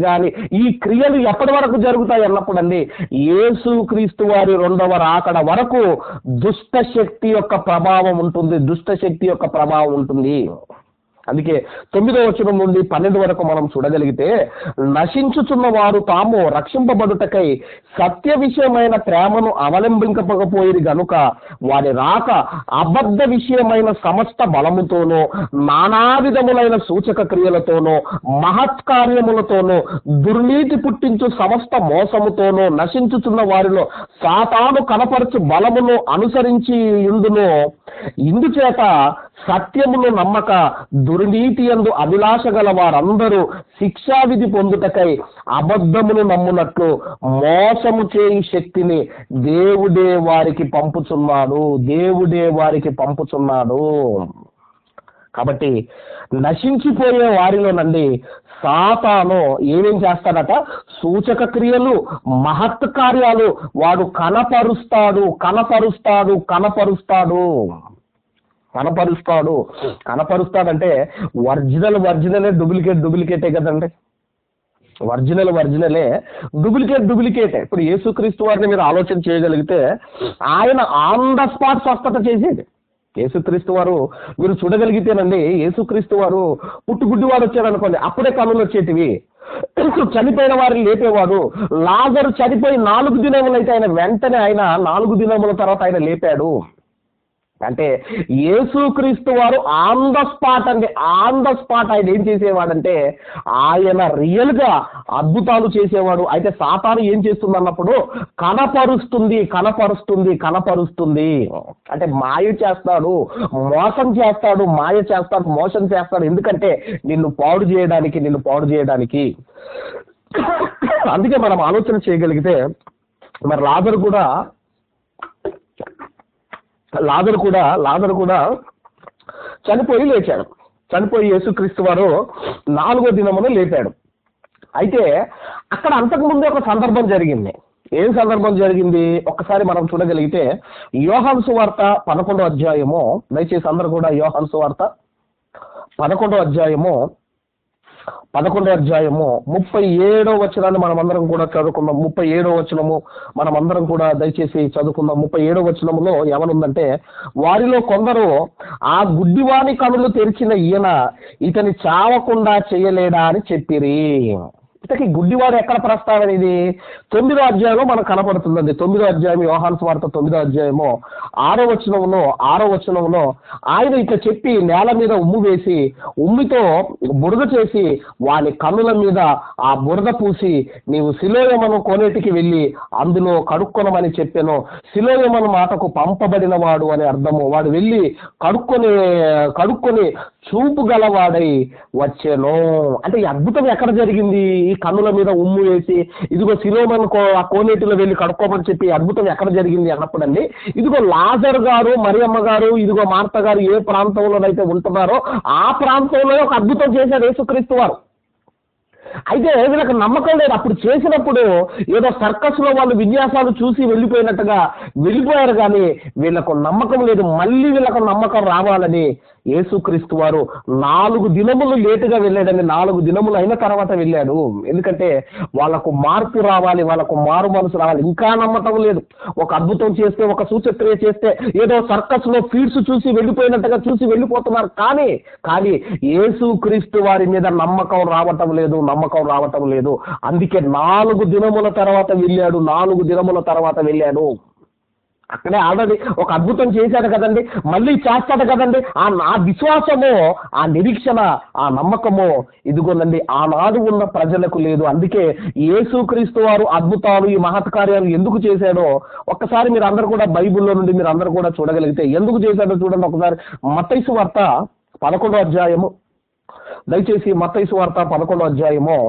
గాని ఈ క్రియలు ఎప్పటి వరకు జరుగుతాయి అన్నప్పుడు అండి యేసుక్రీస్తు వారి 2వ రాకడ వరకు దుష్టశక్తి యొక్క ప్రభావం ఉంటుంది. అందుకే 9వ వచనం నుండి 12 వరకు మనం చూడగలిగితే నశించుచున్న వారు తాము రక్షింపబడుటకై సత్య విషయమైన ప్రేమను అవలంబించకపోయిరి గనుక వారి రాక అబద్ధ విషయమైన సమస్త బలముతోనూ నానా విధములైన సూచక క్రియలతోనూ మహత్కార్యములతోనూ దుర్నీతి పుట్టించు సమస్త మోసముతోనూ నశించుచున్న వారిలో సాతాను కనపరచు బలమును అనుసరించి ఉండును. ఇందుచేత సత్యమును నమ్మక దుర్నీతి యందు అభిలాష గల వారందరూ శిక్షావిధి పొందుటకై అబద్ధమును నమ్మునట్లు మోసము చేయు శక్తిని దేవుడే వారికి పంపుచున్నాడు. కాబట్టి నశించిపోయే వారిలోనండి సాతాను ఏమేం చేస్తాడట? సూచక క్రియలు, మహత్ కార్యాలు వాడు కనపరుస్తాడంటే ఒరిజినలే డూప్లికేటే కదండి. ఒరిజినలే డూప్లికేటే. ఇప్పుడు యేసుక్రీస్తు వారిని మీరు ఆలోచన చేయగలిగితే ఆయన ఆన్ ద స్పాట్ స్వస్థత చేసేది. యేసుక్రీస్తు వారు మీరు చూడగలిగితేనండి యేసుక్రీస్తు వారు పుట్టుగుడ్డివాడు వచ్చాడు అనుకోండి అప్పుడే కన్నులు వచ్చేటివి. చనిపోయిన వారిని లేపేవాడు. లాజరు చనిపోయి 4 దినములైతే వెంటనే 4 దినముల తర్వాత ఆయన లేపాడు. అంటే యేసుక్రీస్తు వారు ఆన్ ద స్పాట్ ఆయన ఏం చేసేవాడంటే ఆయన రియల్ గా అద్భుతాలు చేసేవాడు. అయితే సాతాను ఏం చేస్తుంది అన్నప్పుడు కనపరుస్తుంది అంటే మాయ చేస్తాడు, మోసం చేస్తాడు. ఎందుకంటే నిన్ను పాడు చేయడానికి. అందుకే మనం ఆలోచన చేయగలిగితే మరి లాజరు కూడా చనిపోయి లేచాడు. యేసుక్రీస్తు వారు 4వ దినమున లేపాడు. అయితే అక్కడ అంతకుముందు ఒక సందర్భం జరిగింది. ఏం సందర్భం జరిగింది ఒక్కసారి మనం చూడగలిగితే యోహాను సువార్త 11వ అధ్యాయము, దయచేసి అందరూ కూడా యోహాను సువార్త 11వ అధ్యాయము 37వ వచనాన్ని మనం అందరం కూడా చదువుకుందాం. 37వ వచనము మనం అందరం కూడా దయచేసి చదువుకుందాం. 37వ వచనములో ఏమనుందంటే వారిలో కొందరు ఆ గుడ్డివాని కనులు తెరిచిన ఈయన ఇతని చావకుండా చేయలేడా అని చెప్పిరి. ఇంతకీ గుడ్డివాడు ఎక్కడ ప్రస్తావన? ఇది 9వ అధ్యాయంలో మనకు కనపడుతుందండి. 9వ అధ్యాయం యోహాను సువార్త 9వ అధ్యాయము 6వ వచనంలో ఆయన ఇట్లా చెప్పి నేల మీద ఉమ్ము వేసి ఉమ్మితో బురద చేసి వాని కన్నుల మీద ఆ బురద పూసి నీవు సిలోయమను కోనేటికి వెళ్ళి అందులో కడుక్కొనమని చెప్పాను. సిలోయమను మాటకు పంపబడిన వాడు అని అర్థము. వాడు వెళ్ళి కడుక్కొని చూపు గలవాడై వచ్చాను. అంటే ఈ అద్భుతం ఎక్కడ జరిగింది? ఈ కన్నుల మీద ఉమ్ము వేసి ఇదిగో సిలోమను ఆ కోనేటిలో వెళ్ళి కడుక్కోమని చెప్పి అద్భుతం ఎక్కడ జరిగింది అన్నప్పుడు అండి, ఇదిగో లాజరు గారు, మరియమ్మ గారు, ఇదిగో మార్త గారు ఏ ప్రాంతంలోనైతే ఉంటున్నారో ఆ ప్రాంతంలో ఒక అద్భుతం చేశారు యేసుక్రీస్తు వారు. అయితే వీళ్ళకి నమ్మకం లేదు. అప్పుడు చేసినప్పుడు ఏదో సర్కస్లో వాళ్ళు విన్యాసాలు చూసి వెళ్ళిపోయినట్టుగా వెళ్ళిపోయారు, కానీ వీళ్ళకు నమ్మకం లేదు. మళ్ళీ వీళ్ళకు నమ్మకం రావాలని యేసుక్రీస్తు వారు 4 దినములు లేటుగా వెళ్ళాడండి. 4 దినములు అయిన తర్వాత వెళ్ళాడు. ఎందుకంటే వాళ్ళకు మార్పు రావాలి, వాళ్ళకు మారు మనసు రావాలి. ఇంకా నమ్మటం లేదు. ఒక అద్భుతం చేస్తే, ఒక సూచక్రియ చేస్తే ఏదో సర్కస్లో ఫీడ్స్ చూసి వెళ్ళిపోయినట్టుగా చూసి వెళ్ళిపోతున్నారు. కానీ యేసుక్రీస్తు వారి మీద నమ్మకం రావటం లేదు. అందుకే 4 దినముల తర్వాత వెళ్ళాడు. 4 దినముల తర్వాత వెళ్ళాడు. అక్కడే ఆల్రెడీ ఒక అద్భుతం చేశాడు కదండి, మళ్ళీ చేస్తాడు కదండి. ఆ విశ్వాసము, ఆ నిరీక్షణ, ఆ నమ్మకము ఇదిగోనండి ఆనాడు ఉన్న ప్రజలకు లేదు. అందుకే యేసుక్రీస్తు వారు అద్భుతాలు, ఈ మహత్కార్యాలు ఎందుకు చేశాడో ఒక్కసారి మీరు అందరూ కూడా బైబిల్లో నుండి మీరు అందరూ కూడా చూడగలిగితే ఎందుకు చేశాడో చూడండి ఒకసారి. మత్తయి సువార్త 11వ అధ్యాయము, దయచేసి మత్తయి సువార్త 11వ అధ్యాయము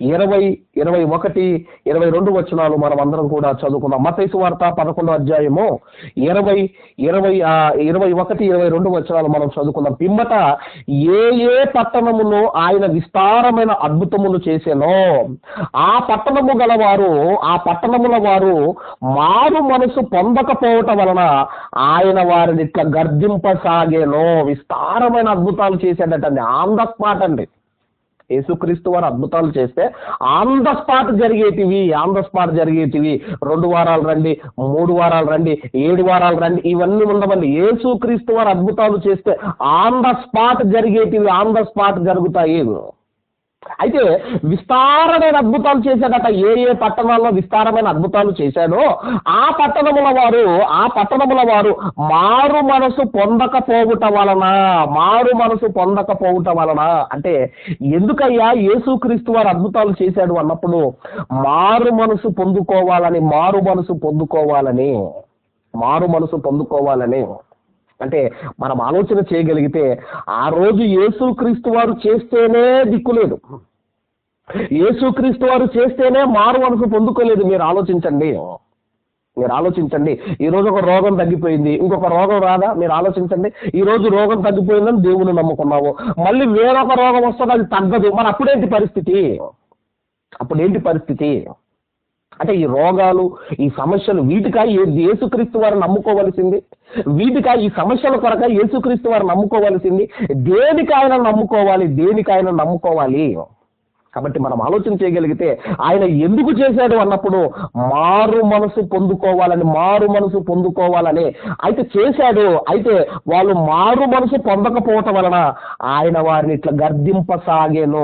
20, 21, 22 వచనాలు మనం అందరం కూడా చదువుకున్నాం. మత్తయి సువార్త 11వ అధ్యాయము 20, 21, 22 వచనాలు మనం చదువుకున్నాం. పిమ్మట ఏ పట్టణములో ఆయన విస్తారమైన అద్భుతములు చేసెనో ఆ పట్టణముల వారు మారు మనసు పొందకపోవటం వలన ఆయన వారిని ఇట్లా గర్జింపసాగేనో. విస్తారమైన అద్భుతాలు చేశాడటండి, ఆన్ ద స్పాట్ అండి. యేసుక్రీస్తు వారు అద్భుతాలు చేస్తే ఆన్ ద స్పాట్ జరిగేటివి 2 వారాలు రండి, 3 వారాలు రండి, 7 వారాలు రండి, ఇవన్నీ ఉండవండి. యేసుక్రీస్తు వారు అద్భుతాలు చేస్తే ఆన్ ద స్పాట్ జరిగేటివి, ఆన్ ద స్పాట్ జరుగుతాయి. అయితే విస్తారమైన అద్భుతాలు చేశాడట. ఏ పట్టణాల్లో విస్తారమైన అద్భుతాలు చేశాడో ఆ పట్టణముల వారు మారు మనసు పొందకపోవుట వలన అంటే ఎందుకయ్యా యేసుక్రీస్తు వారు అద్భుతాలు చేశాడు అన్నప్పుడు మారు మనసు పొందుకోవాలని అంటే మనం ఆలోచన చేయగలిగితే ఆ రోజు యేసుక్రీస్తు వారు చేస్తేనే దిక్కులేదు, యేసుక్రీస్తు వారు చేస్తేనే మారు మనసు పొందుకోలేదు. మీరు ఆలోచించండి. ఈ రోజు ఒక రోగం తగ్గిపోయింది, ఇంకొక రోగం రాదా? మీరు ఆలోచించండి. ఈ రోజు రోగం తగ్గిపోయిందని దేవుని నమ్ముకున్నావు, మళ్ళీ వేరొక రోగం వస్తుంది, అది తగ్గదు. మరి అప్పుడేంటి పరిస్థితి? అంటే ఈ రోగాలు, ఈ సమస్యలు వీటికా యేసుక్రీస్తు వారు నమ్ముకోవలసింది? ఈ సమస్యల కొరక యేసుక్రీస్తు వారు నమ్ముకోవలసింది? దేనికైనా నమ్ముకోవాలి. కాబట్టి మనం ఆలోచన చేయగలిగితే ఆయన ఎందుకు చేశాడు అన్నప్పుడు మారు మనసు పొందుకోవాలని అయితే చేశాడు. అయితే వాళ్ళు మారు మనసు పొందకపోవటం వలన ఆయన వారిని ఇట్లా గర్దింపసాగేను.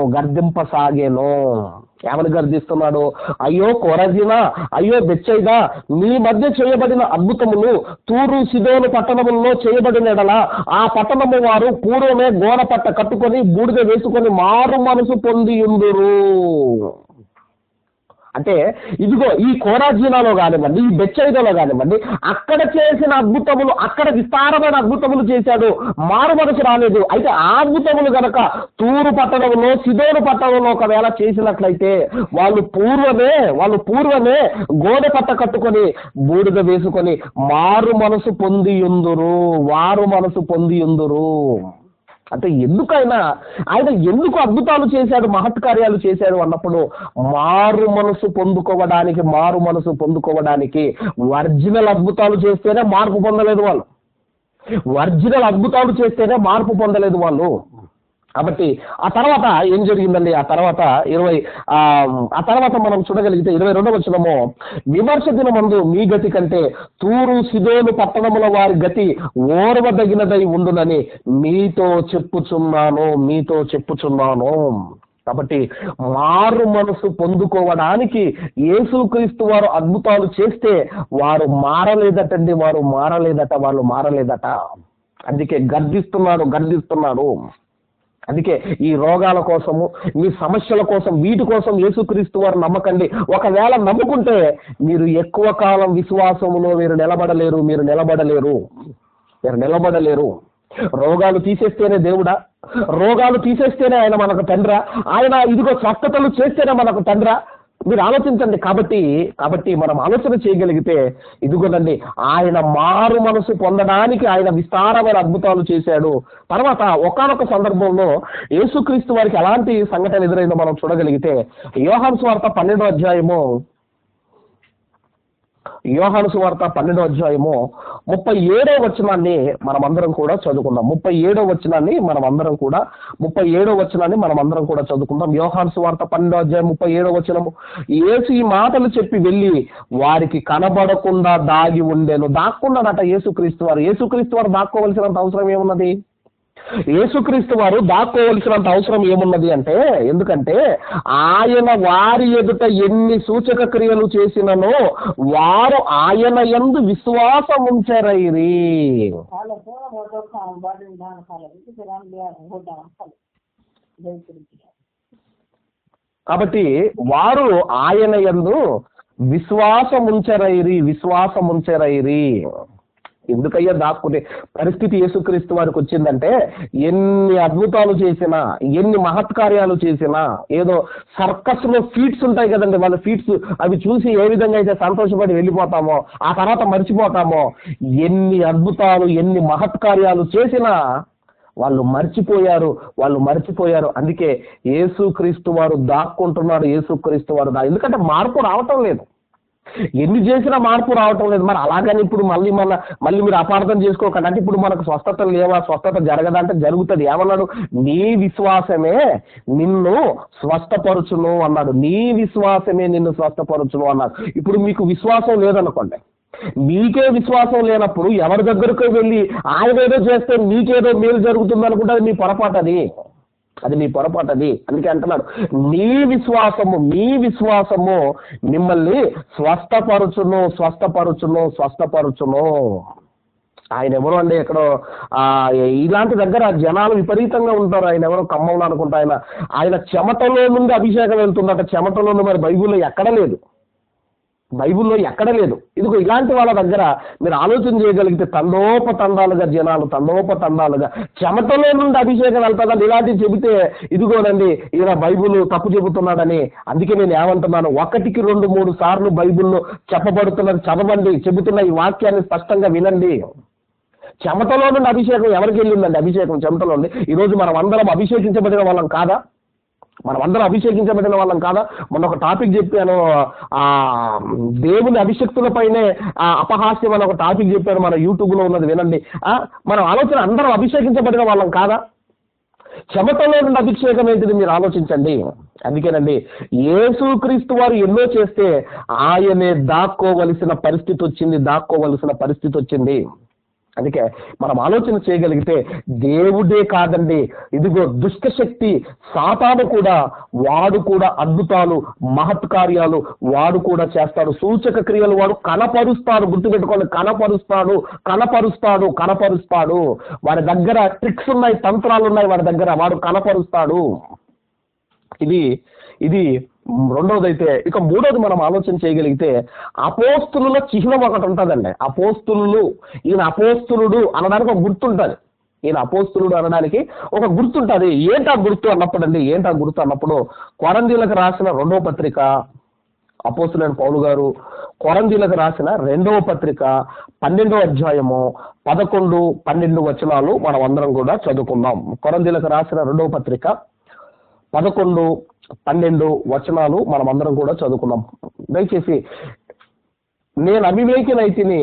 ఏమని గర్దిస్తున్నాడు? అయ్యో కొరజినా, అయ్యో బెత్సయిదా, మీ మధ్య చేయబడిన అద్భుతములు తూరు సిదోను పట్టణములలో చేయబడిన ఎడల ఆ పట్టణము వారు పూర్వమే గోడ పట్ట కట్టుకొని బూడిద వేసుకొని మారు మనసు పొందియుందురు. అంటే ఇదిగో ఈ కోరాజీనాలో కానివ్వండి, ఈ బెత్సయిదాలో కానివ్వండి, అక్కడ చేసిన అద్భుతములు, అక్కడ విస్తారమైన అద్భుతములు చేశాడు, మారు మనసు రాలేదు. అయితే ఆ అద్భుతములు గనక తూరు పట్టణంలో, సిదోను పట్టణంలో ఒకవేళ చేసినట్లయితే వాళ్ళు పూర్వమే గోడ పట్ట కట్టుకొని బూడిద వేసుకొని మారు మనసు పొందియుందురు. అంటే ఆయన ఎందుకు అద్భుతాలు చేశాడు, మహత్కార్యాలు చేశాడు అన్నప్పుడు మారు మనసు పొందుకోవడానికి ఒరిజినల్ అద్భుతాలు చేస్తేనే మార్పు పొందలేదు వాళ్ళు. కాబట్టి ఆ తర్వాత ఏం జరిగిందండి? ఆ తర్వాత మనం చూడగలిగితే 22వ వచనము, విమర్శ దినమందు మీ గతి కంటే తూరు సిదోను పట్టణముల వారి గతి ఓర్వదగినదై ఉండునని మీతో చెప్పుచున్నాను. కాబట్టి మారు మనసు పొందుకోవడానికి యేసుక్రీస్తు వారు అద్భుతాలు చేస్తే వారు మారలేదట. అందుకే గర్దిస్తున్నాడు. అందుకే ఈ రోగాల కోసము, మీ సమస్యల కోసం, వీటి కోసం యేసుక్రీస్తు వారు నమ్మకండి. ఒకవేళ నమ్ముకుంటే మీరు ఎక్కువ కాలం విశ్వాసములో మీరు నిలబడలేరు. రోగాలు తీసేస్తేనే దేవుడా? రోగాలు తీసేస్తేనే ఆయన మనకు తండ్రా? ఆయన ఇదిగో స్వస్థతలు చేస్తేనే మనకు తండ్రా? మీరు ఆలోచించండి. కాబట్టి మనం ఆలోచన చేయగలిగితే ఇదిగోనండి, ఆయన మారు మనసు పొందడానికి ఆయన విస్తారమైన అద్భుతాలు చేశాడు. తర్వాత ఒకానొక సందర్భంలో యేసుక్రీస్తు వారికి ఎలాంటి సంఘటన ఎదురైందో మనం చూడగలిగితే యోహాను సువార్త 12వ అధ్యాయము 37వ వచనాన్ని మనమందరం కూడా చదువుకుందాం. 37వ వచనాన్ని మనమందరం కూడా చదువుకుందాం. యోహాను సువార్త 12వ అధ్యాయం 37వ వచనము. యేసు ఈ మాటలు చెప్పి వెళ్ళి వారికి కనబడకుండా దాగి ఉండెను. దాక్కున్నాడట యేసుక్రీస్తు వారు దాక్కోవలసినంత అవసరం ఏమున్నది? యేసుక్రీస్తు వారు దాక్కోవలసినంత అవసరం ఏమున్నది అంటే, ఎందుకంటే ఆయన వారి ఎదుట ఎన్ని సూచక క్రియలు చేసిననో వారు ఆయన యందు విశ్వాసం ఉంచరైరి. కాబట్టి వారు ఆయన యందు విశ్వాసం ఉంచరైరి. ఎందుకయ్యా దాక్కునే పరిస్థితి యేసుక్రీస్తు వారికి వచ్చిందంటే, ఎన్ని అద్భుతాలు చేసినా, ఎన్ని మహత్కార్యాలు చేసినా, ఏదో సర్కస్ లో ఫీట్స్ ఉంటాయి కదండి, వాళ్ళ ఫీట్స్ అవి చూసి ఏ విధంగా అయితే సంతోషపడి వెళ్ళిపోతామో ఆ తర్వాత మర్చిపోతామో, ఎన్ని అద్భుతాలు ఎన్ని మహత్కార్యాలు చేసినా వాళ్ళు మర్చిపోయారు. అందుకే యేసుక్రీస్తు వారు దాక్కుంటున్నాడు. ఎందుకంటే మార్పు రావటం లేదు. ఎన్ని చేసినా మార్పు రావటం లేదు. మరి అలాగని ఇప్పుడు మళ్ళీ మీరు అపార్థం చేసుకోకండి. అంటే ఇప్పుడు మనకు స్వస్థత లేవా, స్వస్థత జరగదంటే జరుగుతుంది. ఏమన్నాడు? నీ విశ్వాసమే నిన్ను స్వస్థపరచును అన్నాడు. ఇప్పుడు మీకు విశ్వాసం లేదనుకోండి, మీకే విశ్వాసం లేనప్పుడు ఎవరి దగ్గరకు వెళ్ళి ఆయన ఏదో చేస్తే మీకేదో మేలు జరుగుతుంది అనుకుంటే అది నీ పొరపాటు. అందుకే అంటున్నాడు, మీ విశ్వాసము మిమ్మల్ని స్వస్థపరచును. ఆయన ఎవరు అండి? ఎక్కడో ఇలాంటి దగ్గర జనాలు విపరీతంగా ఉంటారు. ఆయన ఎవరో ఖమ్మంలో అనుకుంటా. ఆయన చెమటలో నుండి అభిషేకం వెళ్తుందట. చెమటలో నుండి మరి బైబిల్లో ఎక్కడ లేదు. ఇదిగో ఇలాంటి వాళ్ళ దగ్గర మీరు ఆలోచన చేయగలిగితే తండోపతండాలుగా జనాలు చెమటలో నుండి అభిషేకం వెళ్తాదని ఇలాంటివి చెబితే, ఇదిగోనండి ఈయన బైబిల్ తప్పు చెబుతున్నాడని. అందుకే నేను ఏమంటున్నాను, 1, 2, 3 సార్లు బైబిల్లో చెప్పబడుతున్నది చదవండి, చెబుతున్న ఈ వాక్యాన్ని స్పష్టంగా వినండి. చెమటలో నుండి అభిషేకం ఎవరికి వెళ్ళిందండి? అభిషేకం చెమటలో ఉంది. ఈరోజు మనం అందరం అభిషేకించబడిన వాళ్ళం కాదా? మొన్న ఒక టాపిక్ చెప్పాను, దేవుని అభిషక్తులపైనే అపహాస్యం అని ఒక టాపిక్ చెప్పాను, మన యూట్యూబ్లో ఉన్నది వినండి. మనం ఆలోచన అందరం అభిషేకించబడిన వాళ్ళం కాదా? చెమటలో నుండి అభిషేకం ఏంటిది మీరు ఆలోచించండి. అందుకేనండి యేసుక్రీస్తు వారు ఎన్నో చేస్తే ఆయనే దాక్కోవలసిన పరిస్థితి వచ్చింది. అందుకే మనం ఆలోచన చేయగలిగితే దేవుడే కాదండి, ఇదిగో దుష్ట శక్తి సాతాను కూడా, వాడు కూడా అద్భుతాలు మహత్కార్యాలు వాడు కూడా చేస్తాడు. సూచక క్రియలు వాడు కనపరుస్తాడు. గుర్తుపెట్టుకోండి, కనపరుస్తాడు. వాడి దగ్గర ట్రిక్స్ ఉన్నాయి, తంత్రాలు ఉన్నాయి వాడి దగ్గర, వాడు కనపరుస్తాడు. ఇది రెండవదైతే. ఇక మూడోది మనం ఆలోచన చేయగలిగితే అపోస్తులుల చిహ్నం ఒకటి ఉంటుందండి. ఈయన అపోస్తులుడు అనడానికి ఒక గుర్తుంటుంది. ఏంటా గుర్తు అన్నప్పుడు కొరంథీయులకు రాసిన 2వ పత్రిక, అపోస్తులైన పౌలు గారు కొరంథీయులకు రాసిన 2వ పత్రిక 12వ అధ్యాయము 11, 12 వచనాలు మనం అందరం కూడా చదువుకుందాం. కొరంథీయులకు రాసిన 2వ పత్రిక 11, 12 వచనాలు మనం అందరం కూడా చదువుకుందాం. దయచేసి, నేను అవివేకినైతిని,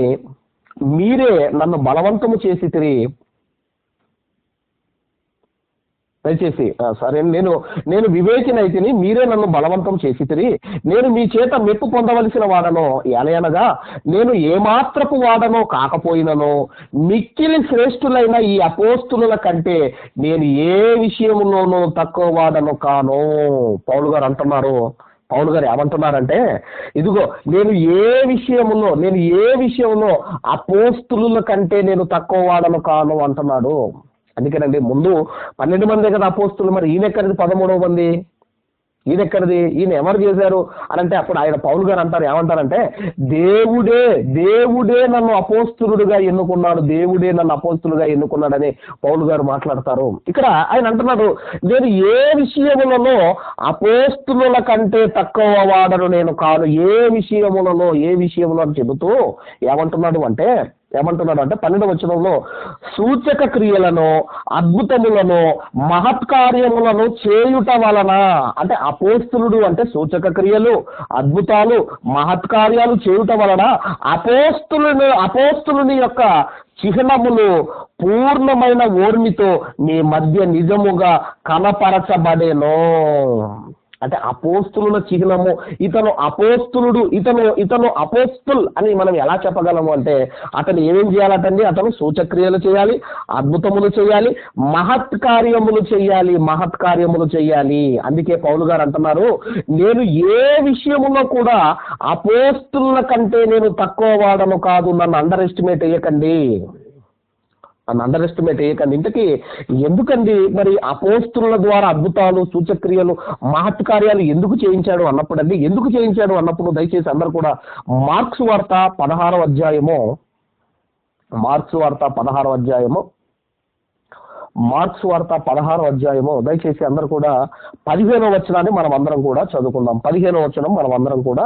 మీరే నన్ను బలవంతము చేసితిరి. దయచేసి సరే, నేను వివేకినైతిని, మీరే నన్ను బలవంతం చేసితిరి. నేను మీ చేత మెప్పు పొందవలసిన వాడనో, ఎలయనగా నేను ఏమాత్రపు వాడనో కాకపోయినను మిక్కిలి శ్రేష్ఠులైన ఈ అపోస్తుల కంటే నేను ఏ విషయంలోనూ తక్కువ వాడను కాను. పౌలు గారు ఏమంటున్నారంటే, ఇదిగో నేను ఏ విషయంలో అపోస్తుల కంటే నేను తక్కువ వాడను కాను అంటున్నాడు. అందుకేనండి ముందు 12 మందే కదా అపోస్తులు, మరి ఈయన ఎక్కడిది 13వ మంది? ఈయన ఎక్కడిది, ఈయన ఎవరు చేశారు అని అంటే అప్పుడు ఆయన పౌలు గారు అంటారు, ఏమంటారంటే దేవుడే నన్ను అపోస్తులుడుగా ఎన్నుకున్నాడు, దేవుడే నన్ను అపోస్తులుగా ఎన్నుకున్నాడని పౌలు గారు మాట్లాడతారు. ఇక్కడ ఆయన అంటున్నాడు, నేను ఏ విషయములలో అపోస్తుల కంటే తక్కువ వాడను నేను కాదు, ఏ విషయములో అని చెబుతూ ఏమంటున్నాడు అంటే 12వ వచనంలో సూచక క్రియలను, అద్భుతములను, మహత్కార్యములను చేయుట వలన, అంటే అపోస్తులుడు అంటే సూచక క్రియలు, అద్భుతాలు, మహత్కార్యాలు చేయుట వలన అపోస్తులుని యొక్క చిహ్నములు పూర్ణమైన ఓర్మితో మీ మధ్య నిజముగా కనపరచబడేను. అంటే అపోస్తుల చిహ్నము, ఇతను అపోస్తులుడు, ఇతను అపోస్తుల్ అని మనం ఎలా చెప్పగలము అంటే అతను ఏమేం చేయాలటండి, అతను సూచక్రియలు చేయాలి, అద్భుతములు చేయాలి, మహత్కార్యములు చేయాలి. అందుకే పౌలు గారు అంటున్నారు, నేను ఏ విషయములో కూడా అపోస్తుల కంటే నేను తక్కువ వాడను కాదు, నన్ను అండర్ ఎస్టిమేట్ చేయకండి. ఇంతకీ ఎందుకండి మరి అపోస్తుల ద్వారా అద్భుతాలు, సూచక్రియలు, మహత్కార్యాలు ఎందుకు చేయించాడు అన్నప్పుడు దయచేసి అందరూ కూడా మార్క్స్ వార్త 16వ అధ్యాయము దయచేసి అందరూ కూడా 15వ వచనాన్ని మనం అందరం కూడా చదువుకుందాం. 15వ వచనం మనం అందరం కూడా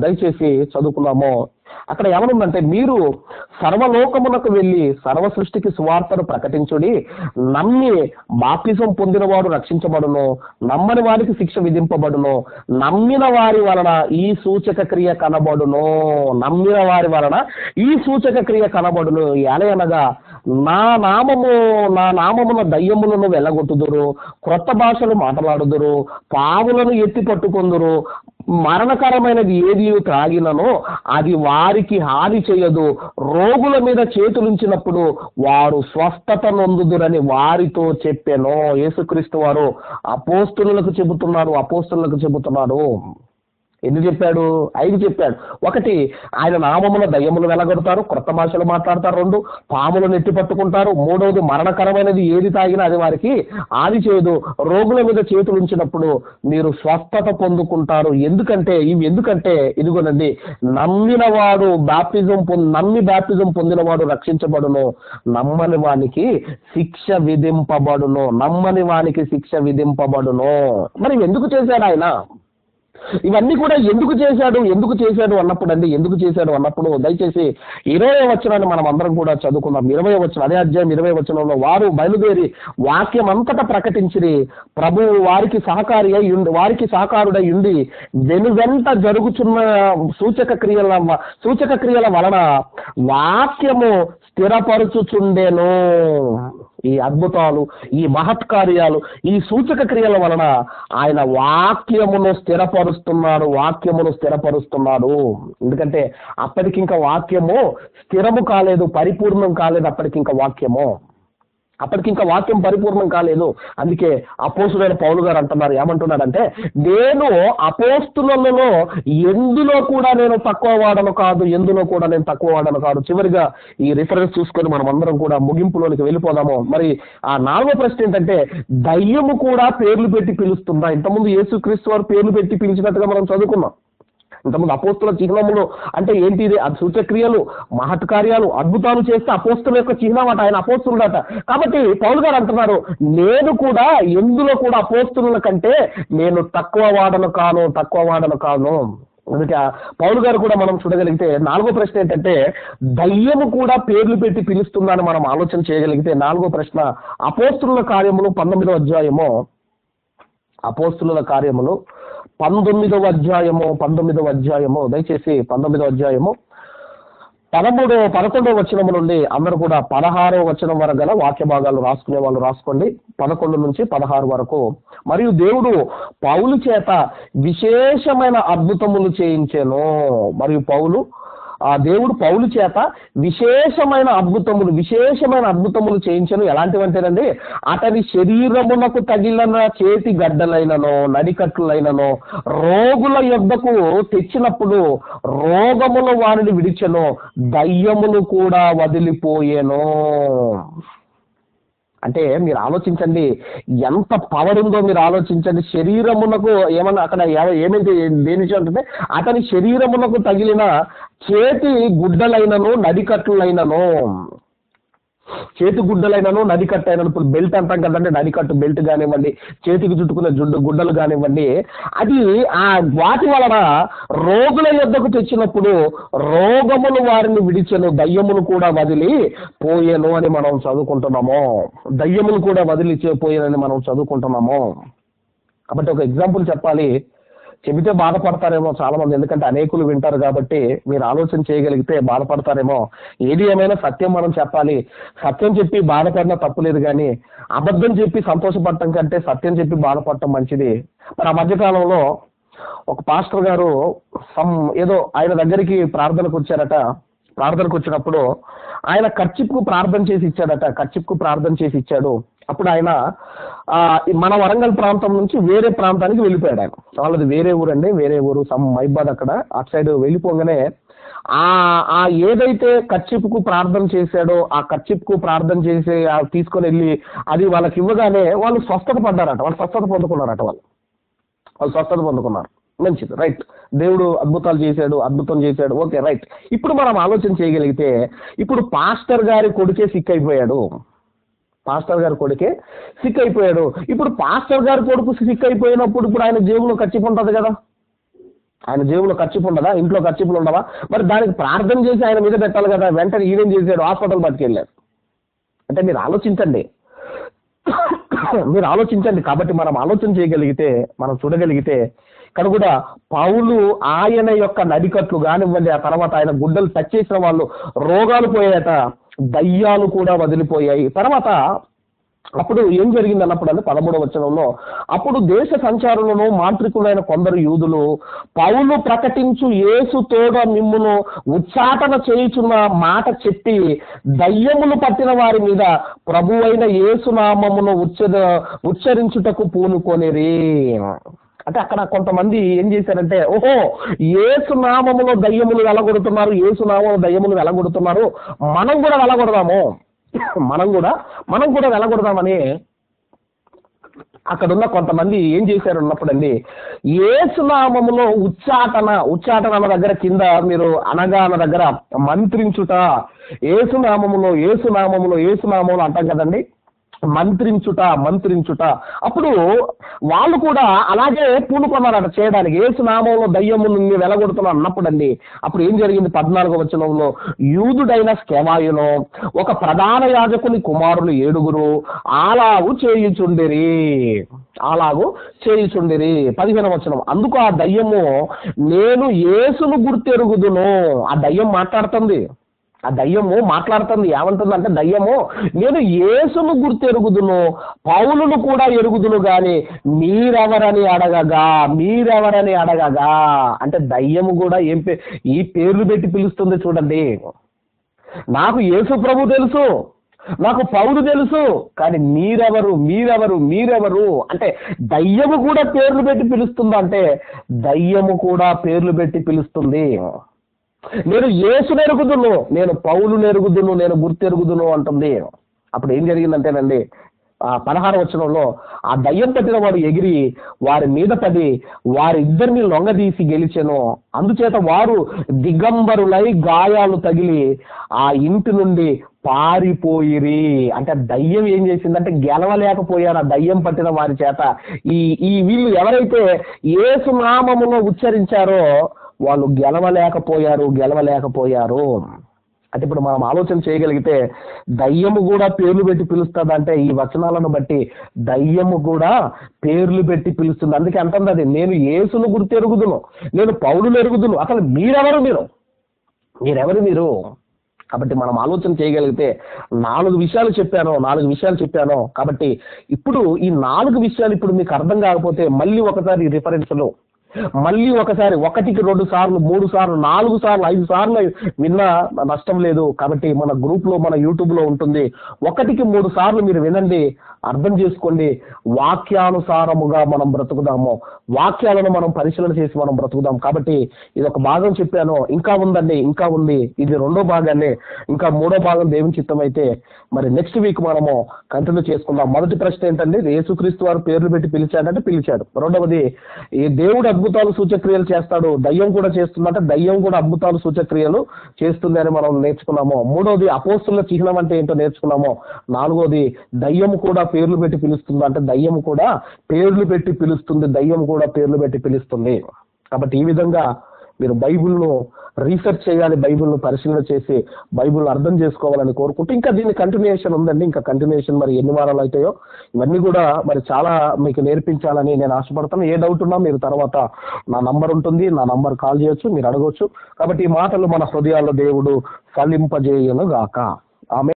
దయచేసి చదువుకుందాము. అక్కడ ఏమనుందంటే, మీరు సర్వలోకమునకు వెళ్ళి సర్వ సృష్టికి సువార్తను ప్రకటించుడి, నమ్మి బాప్తిసం పొందినవాడు రక్షించబడును, నమ్మని వారికి శిక్ష విధింపబడును, నమ్మిన వారి వలన ఈ సూచక క్రియ కనబడును. ఎలయనగా నా నామమున దయ్యములను వెళ్ళగొట్టుదురు, క్రొత్త భాషలు మాట్లాడుదురు, పావులను ఎత్తి పట్టుకొందురు, మరణకరమైనది ఏది త్రాగిననో అది వారికి హాని చేయదు, రోగుల మీద చేతులుంచినప్పుడు వారు స్వస్థత నొందుదురని వారితో చెప్పెను. యేసుక్రీస్తు వారు అపోస్తులకు చెబుతున్నాడు. ఎన్ని చెప్పాడు? 5 చెప్పాడు. 1, ఆయన నామమున దయ్యములు వెలగొడతారు, క్రొత్త భాషలు మాట్లాడతారు. 2, పాములను ఎత్తి పట్టుకుంటారు. 3, మరణకరమైనది ఏది తాగినా అది వారికి ఆది చేయదు, రోగుల మీద చేతులు ఉంచినప్పుడు మీరు స్వస్థత పొందుకుంటారు. ఎందుకంటే ఇదిగోనండి, నమ్మి బాప్తిజం పొందినవాడు రక్షించబడును, నమ్మని వానికి శిక్ష విధింపబడును. మరి ఎందుకు చేశాడు ఆయన ఇవన్నీ కూడా? ఎందుకు చేశాడు అన్నప్పుడు దయచేసి 20వ వచనాన్ని మనం అందరం కూడా చదువుకుందాం. 20వ వచనం, అదే అధ్యాయం 20వ వచనంలో, వారు బయలుదేరి వాక్యం అంతటా ప్రకటించిరి, ప్రభువు వారికి సహకారుడై ఉండి వెనువెంట జరుగుతున్న సూచక క్రియల వలన వాక్యము స్థిరపరచుచుండెను. ఈ అద్భుతాలు, ఈ మహత్కార్యాలు, ఈ సూచక క్రియల వలన ఆయన వాక్యమును స్థిరపరుస్తున్నాడు. ఎందుకంటే అప్పటికింకా వాక్యము స్థిరము కాలేదు, పరిపూర్ణం కాలేదు. అప్పటికింకా వాక్యం పరిపూర్ణం కాలేదు. అందుకే అపోస్తులైన పౌలు గారు అంటున్నారు, ఏమంటున్నాడంటే, నేను అపోస్తులలో ఎందులో కూడా నేను తక్కువ వాడను కాదు. చివరిగా ఈ రిఫరెన్స్ చూసుకొని మనం అందరం కూడా ముగింపులోనికి వెళ్ళిపోదాము. మరి ఆ 4వ ప్రశ్న ఏంటంటే, దయ్యము కూడా పేర్లు పెట్టి పిలుస్తుందా? ఇంతకుముందు యేసుక్రీస్తు వారు పేర్లు పెట్టి పిలిచినట్టుగా మనం చదువుకున్నాం. ఇంతకుముందు అపోస్తుల చిహ్నములు అంటే ఏంటిది? అది సూచక్రియలు, మహత్కార్యాలు, అద్భుతాలు చేస్తే అపోస్తుల యొక్క చిహ్నం అట, ఆయన అపోస్తులుడట. కాబట్టి పౌలు గారు అంటున్నారు, నేను కూడా ఎందులో కూడా అపోస్తుల కంటే నేను తక్కువ వాడను కాను. అందుకే పౌలు గారు కూడా మనం చూడగలిగితే 4వ ప్రశ్న ఏంటంటే, దయ్యము కూడా పేర్లు పెట్టి పిలుస్తుందని మనం ఆలోచన చేయగలిగితే 4వ ప్రశ్న, అపోస్తుల కార్యములు 19వ అధ్యాయము, 19వ అధ్యాయము దయచేసి 19వ అధ్యాయము 11వ వచనము నుండి అందరూ కూడా 16వ వచనం వరకు గల వాక్య భాగాలు రాసుకునే వాళ్ళు రాసుకోండి. 11 నుంచి 16 వరకు. మరియు దేవుడు పౌలు చేత విశేషమైన అద్భుతములు చేయించెను. దేవుడు పౌలు చేత విశేషమైన అద్భుతములు చేయించను. ఎలాంటివంటేనండి, అతని శరీరమునకు తగిలిన చేతి గడ్డలైనను, నడికట్లైనను రోగుల యొద్దకు తెచ్చినప్పుడు రోగములు వారిని విడిచెను, దయ్యములు కూడా వదిలిపోయేను. అంటే మీరు ఆలోచించండి, ఎంత పవర్ ఉందో మీరు ఆలోచించండి. శరీరమునకు ఏమన్నా అక్కడ ఏమైతే దేని నుంచి అంటే అతని శరీరమునకు తగిలిన చేతి గుడ్డలైనను నడికట్లైనను, చేతి గుడ్డలైనను నడికట్టైనను, ఇప్పుడు బెల్ట్ అంటాం కదండి, నడికట్టు బెల్ట్ కానివ్వండి, చేతికి చుట్టుకునే గుడ్డలు కానివ్వండి, అది ఆ వాటి వలన రోగుల యొద్దకు తెచ్చినప్పుడు రోగములు వారిని విడిచెను, దయ్యములు కూడా వదిలి పోయేను అని మనం చదువుకుంటున్నాము. దయ్యములు కూడా వదిలి పోయేనని మనం చదువుకుంటున్నాము. కాబట్టి ఒక ఎగ్జాంపుల్ చెప్పాలి, చెబితే బాధపడతారేమో చాలా మంది, ఎందుకంటే అనేకులు వింటారు కాబట్టి మీరు ఆలోచన చేయగలిగితే బాధపడతారేమో. ఏది ఏమైనా సత్యం మనం చెప్పాలి. సత్యం చెప్పి బాధపడినా తప్పులేదు, కానీ అబద్ధం చెప్పి సంతోషపడటం కంటే సత్యం చెప్పి బాధపడటం మంచిది. మరి ఆ మధ్యకాలంలో ఒక పాస్టర్ గారు ఏదో ఆయన దగ్గరికి ప్రార్థనకు వచ్చారట. ప్రార్థనకు వచ్చినప్పుడు ఆయన కర్చిప్కు ప్రార్థన చేసి ఇచ్చాడట. కర్చిప్కు ప్రార్థన చేసి ఇచ్చాడు. అప్పుడు ఆయన మన వరంగల్ ప్రాంతం నుంచి వేరే ప్రాంతానికి వెళ్ళిపోయాడు. ఆయన వాళ్ళది వేరే ఊరండి, వేరే ఊరు మైబాద్, అక్కడ అటు సైడ్ వెళ్ళిపోగానే ఆ ఏదైతే కర్చిప్కు ప్రార్థన చేశాడో ఆ కర్చిప్కు ప్రార్థన చేసి తీసుకొని వెళ్ళి అది వాళ్ళకి ఇవ్వగానే వాళ్ళు స్వస్థత పడ్డారట. వాళ్ళు స్వస్థత పొందుకున్నారట. వాళ్ళు స్వస్థత పొందుకున్నారు. మంచిది, రైట్. దేవుడు అద్భుతాలు చేశాడు, అద్భుతం చేశాడు, ఓకే, రైట్. ఇప్పుడు మనం ఆలోచన చేయగలిగితే ఇప్పుడు పాస్టర్ గారి కొడుకే సిక్ అయిపోయాడు. పాస్టర్ గారి కొడుకే సిక్ అయిపోయాడు. ఇప్పుడు పాస్టర్ గారి కొడుకు సిక్ అయిపోయినప్పుడు ఇప్పుడు ఆయన జేబులో కర్చీఫ్ ఉంటుంది కదా, ఆయన జేబులో కర్చీఫ్ ఉండదా, ఇంట్లో కర్చీఫ్లు ఉండవా? మరి దానికి ప్రార్థన చేసి ఆయన మీద పెట్టాలి కదా. వెంటనే ఈయనేం చేశాడు, హాస్పిటల్ పట్టుకెళ్ళాడు. అంటే మీరు ఆలోచించండి, మీరు ఆలోచించండి. కాబట్టి మనం ఆలోచన చేయగలిగితే, మనం చూడగలిగితే ఇక్కడ కూడా పౌలు ఆయన యొక్క నడికట్లు కానివ్వండి, ఆ తర్వాత ఆయన గుడ్డలు టచ్ చేసిన వాళ్ళు రోగాలు పోయాయట, దయ్యాలు కూడా వదిలిపోయాయి. తర్వాత అప్పుడు ఏం జరిగింది అన్నప్పుడు అంటే 13వ వచనంలో, అప్పుడు దేశ సంచారులను మాంత్రికులైన కొందరు యూదులు పౌలు ప్రకటించు యేసు తోడ మిమ్మును ఉచ్చాటన చేయుచున్న మాట చెప్పి దయ్యములు పట్టిన వారి మీద ప్రభువైన యేసు నామమును ఉచ్చరించుటకు పూనుకొనిరి. అంటే అక్కడ కొంతమంది ఏం చేశారంటే, ఓహో, యేసు నామములో దయ్యములు వెలగొడుతున్నారు, యేసు నామములో దయ్యములు వెలగొడుతున్నారు, మనం కూడా వెలగొడదాము, మనం కూడా వెలగొడదామని అక్కడున్న కొంతమంది ఏం చేశారు అన్నప్పుడండి, యేసునామములో ఉచ్చాటన అన్న దగ్గర కింద మీరు అనగా అన్న దగ్గర మంత్రించుట, యేసునామములో అంటాం కదండి, మంత్రించుట. అప్పుడు వాళ్ళు కూడా అలాగే పూనుకున్నారట చేయడానికి. యేసునామంలో దయ్యమును వెలగొడుతున్నారు అన్నప్పుడండి అప్పుడు ఏం జరిగింది? 14వ వచనంలో, యూదుడైన స్కెవాయును ఒక ప్రధాన యాజకుని కుమారులు 7 అలాగు చేయుచుండిరి. 15వ వచనం, అందుకు ఆ దయ్యము నేను యేసును గుర్తెరుగుదును. ఆ దయ్యం మాట్లాడుతుంది. ఏమంటుందంటే, దయ్యము నేను యేసును గుర్తెరుగుదును, పౌలును కూడా ఎరుగుదును గాని మీరెవరని అడగగా అంటే దయ్యము కూడా ఈ పేర్లు పెట్టి పిలుస్తుంది చూడండి. నాకు యేసు ప్రభు తెలుసు, నాకు పౌలు తెలుసు, కానీ మీరెవరు అంటే దయ్యము కూడా పేర్లు పెట్టి పిలుస్తుంది. అంటే దయ్యము కూడా పేర్లు పెట్టి పిలుస్తుంది. నేను యేసును ఎరుగుదును, నేను పౌలును ఎరుగుదును, నేను గుర్తెరుగుదును అంటుంది. అప్పుడు ఏం జరిగిందంటేనండి, 16వ వచనంలో ఆ దయ్యం పట్టిన వాడు ఎగిరి వారి మీద పడి వారిద్దరిని లొంగదీసి గెలిచెను. అందుచేత వారు దిగంబరులై గాయాలు తగిలి ఆ ఇంటి నుండి పారిపోయిరి. అంటే దయ్యం ఏం చేసిందంటే గెలవలేకపోయారు ఆ దయ్యం పట్టిన వారి చేత. ఈ వీళ్ళు ఎవరైతే యేసు నామములో ఉచ్చరించారో వాళ్ళు గెలవలేకపోయారు. అంటే ఇప్పుడు మనం ఆలోచన చేయగలిగితే దయ్యము కూడా పేర్లు పెట్టి పిలుస్తుందంటే ఈ వచనాలను బట్టి దయ్యము కూడా పేర్లు పెట్టి పిలుస్తుంది. అందుకే అంటుంది అది, నేను యేసును గుర్తెరుగుదును, నేను పౌలును ఎరుగుదును. అసలు మీరెవరు? మీరు కాబట్టి మనం ఆలోచన చేయగలిగితే 4 విషయాలు చెప్పాను. కాబట్టి ఇప్పుడు ఈ 4 విషయాలు ఇప్పుడు మీకు అర్థం కాకపోతే మళ్ళీ ఒకసారి రిఫరెన్స్లో మళ్ళీ ఒకసారి 1కి 2 సార్లు 3 సార్లు 4 సార్లు 5 సార్లు విన్నా నష్టం లేదు. కాబట్టి మన గ్రూప్లో మన యూట్యూబ్లో ఉంటుంది. 1కి 3 సార్లు మీరు వినండి, అర్థం చేసుకోండి. వాక్యానుసారముగా మనం బ్రతుకుదాము, వాక్యాలను మనం పరిశీలన చేసి మనం బ్రతుకుదాం. కాబట్టి ఇది ఒక భాగం చెప్పాను, ఇంకా ఉందండి, ఇంకా ఉంది. ఇది 2వ భాగాన్ని, ఇంకా 3వ భాగం దేవుని చిత్తం అయితే మరి నెక్స్ట్ వీక్ మనము కంటిన్యూ చేసుకుందాం. మొదటి ప్రశ్న ఏంటండి, యేసుక్రీస్తు వారు పేర్లు పెట్టి పిలిచాడంటే పిలిచాడు. 2వది, ఈ దేవుడు అద్భుతాలు సూచక్రియలు చేస్తాడు, దయ్యం కూడా చేస్తుందంటే దయ్యం కూడా అద్భుతాలు సూచక్రియలు చేస్తుంది అని మనం నేర్చుకున్నాము. 3వది, అపోస్తుల చిహ్నం అంటే ఏంటో నేర్చుకున్నాము. 4వది, దయ్యం కూడా పేర్లు పెట్టి పిలుస్తుంది అంటే దయ్యం కూడా పేర్లు పెట్టి పిలుస్తుంది, దయ్యం కూడా పేర్లు పెట్టి పిలుస్తుంది. కాబట్టి ఈ విధంగా మీరు బైబిల్ను రీసెర్చ్ చేయాలి, బైబిల్ను పరిశీలన చేసి బైబిల్ అర్థం చేసుకోవాలని కోరుకుంటూ, ఇంకా దీని కంటిన్యూయేషన్ ఉందండి. ఇంకా కంటిన్యూయేషన్ మరి ఎన్ని వారాలు అవుతాయో ఇవన్నీ కూడా మరి చాలా మీకు నేర్పించాలని నేను ఆశపడతాను. ఏ డౌట్ ఉన్నా మీరు తర్వాత నా నంబర్ ఉంటుంది, నా నంబర్ కాల్ చేయొచ్చు, మీరు అడగవచ్చు. కాబట్టి ఈ మాటలు మన హృదయాల్లో దేవుడు ఫలింపజేయును గాక. ఆమె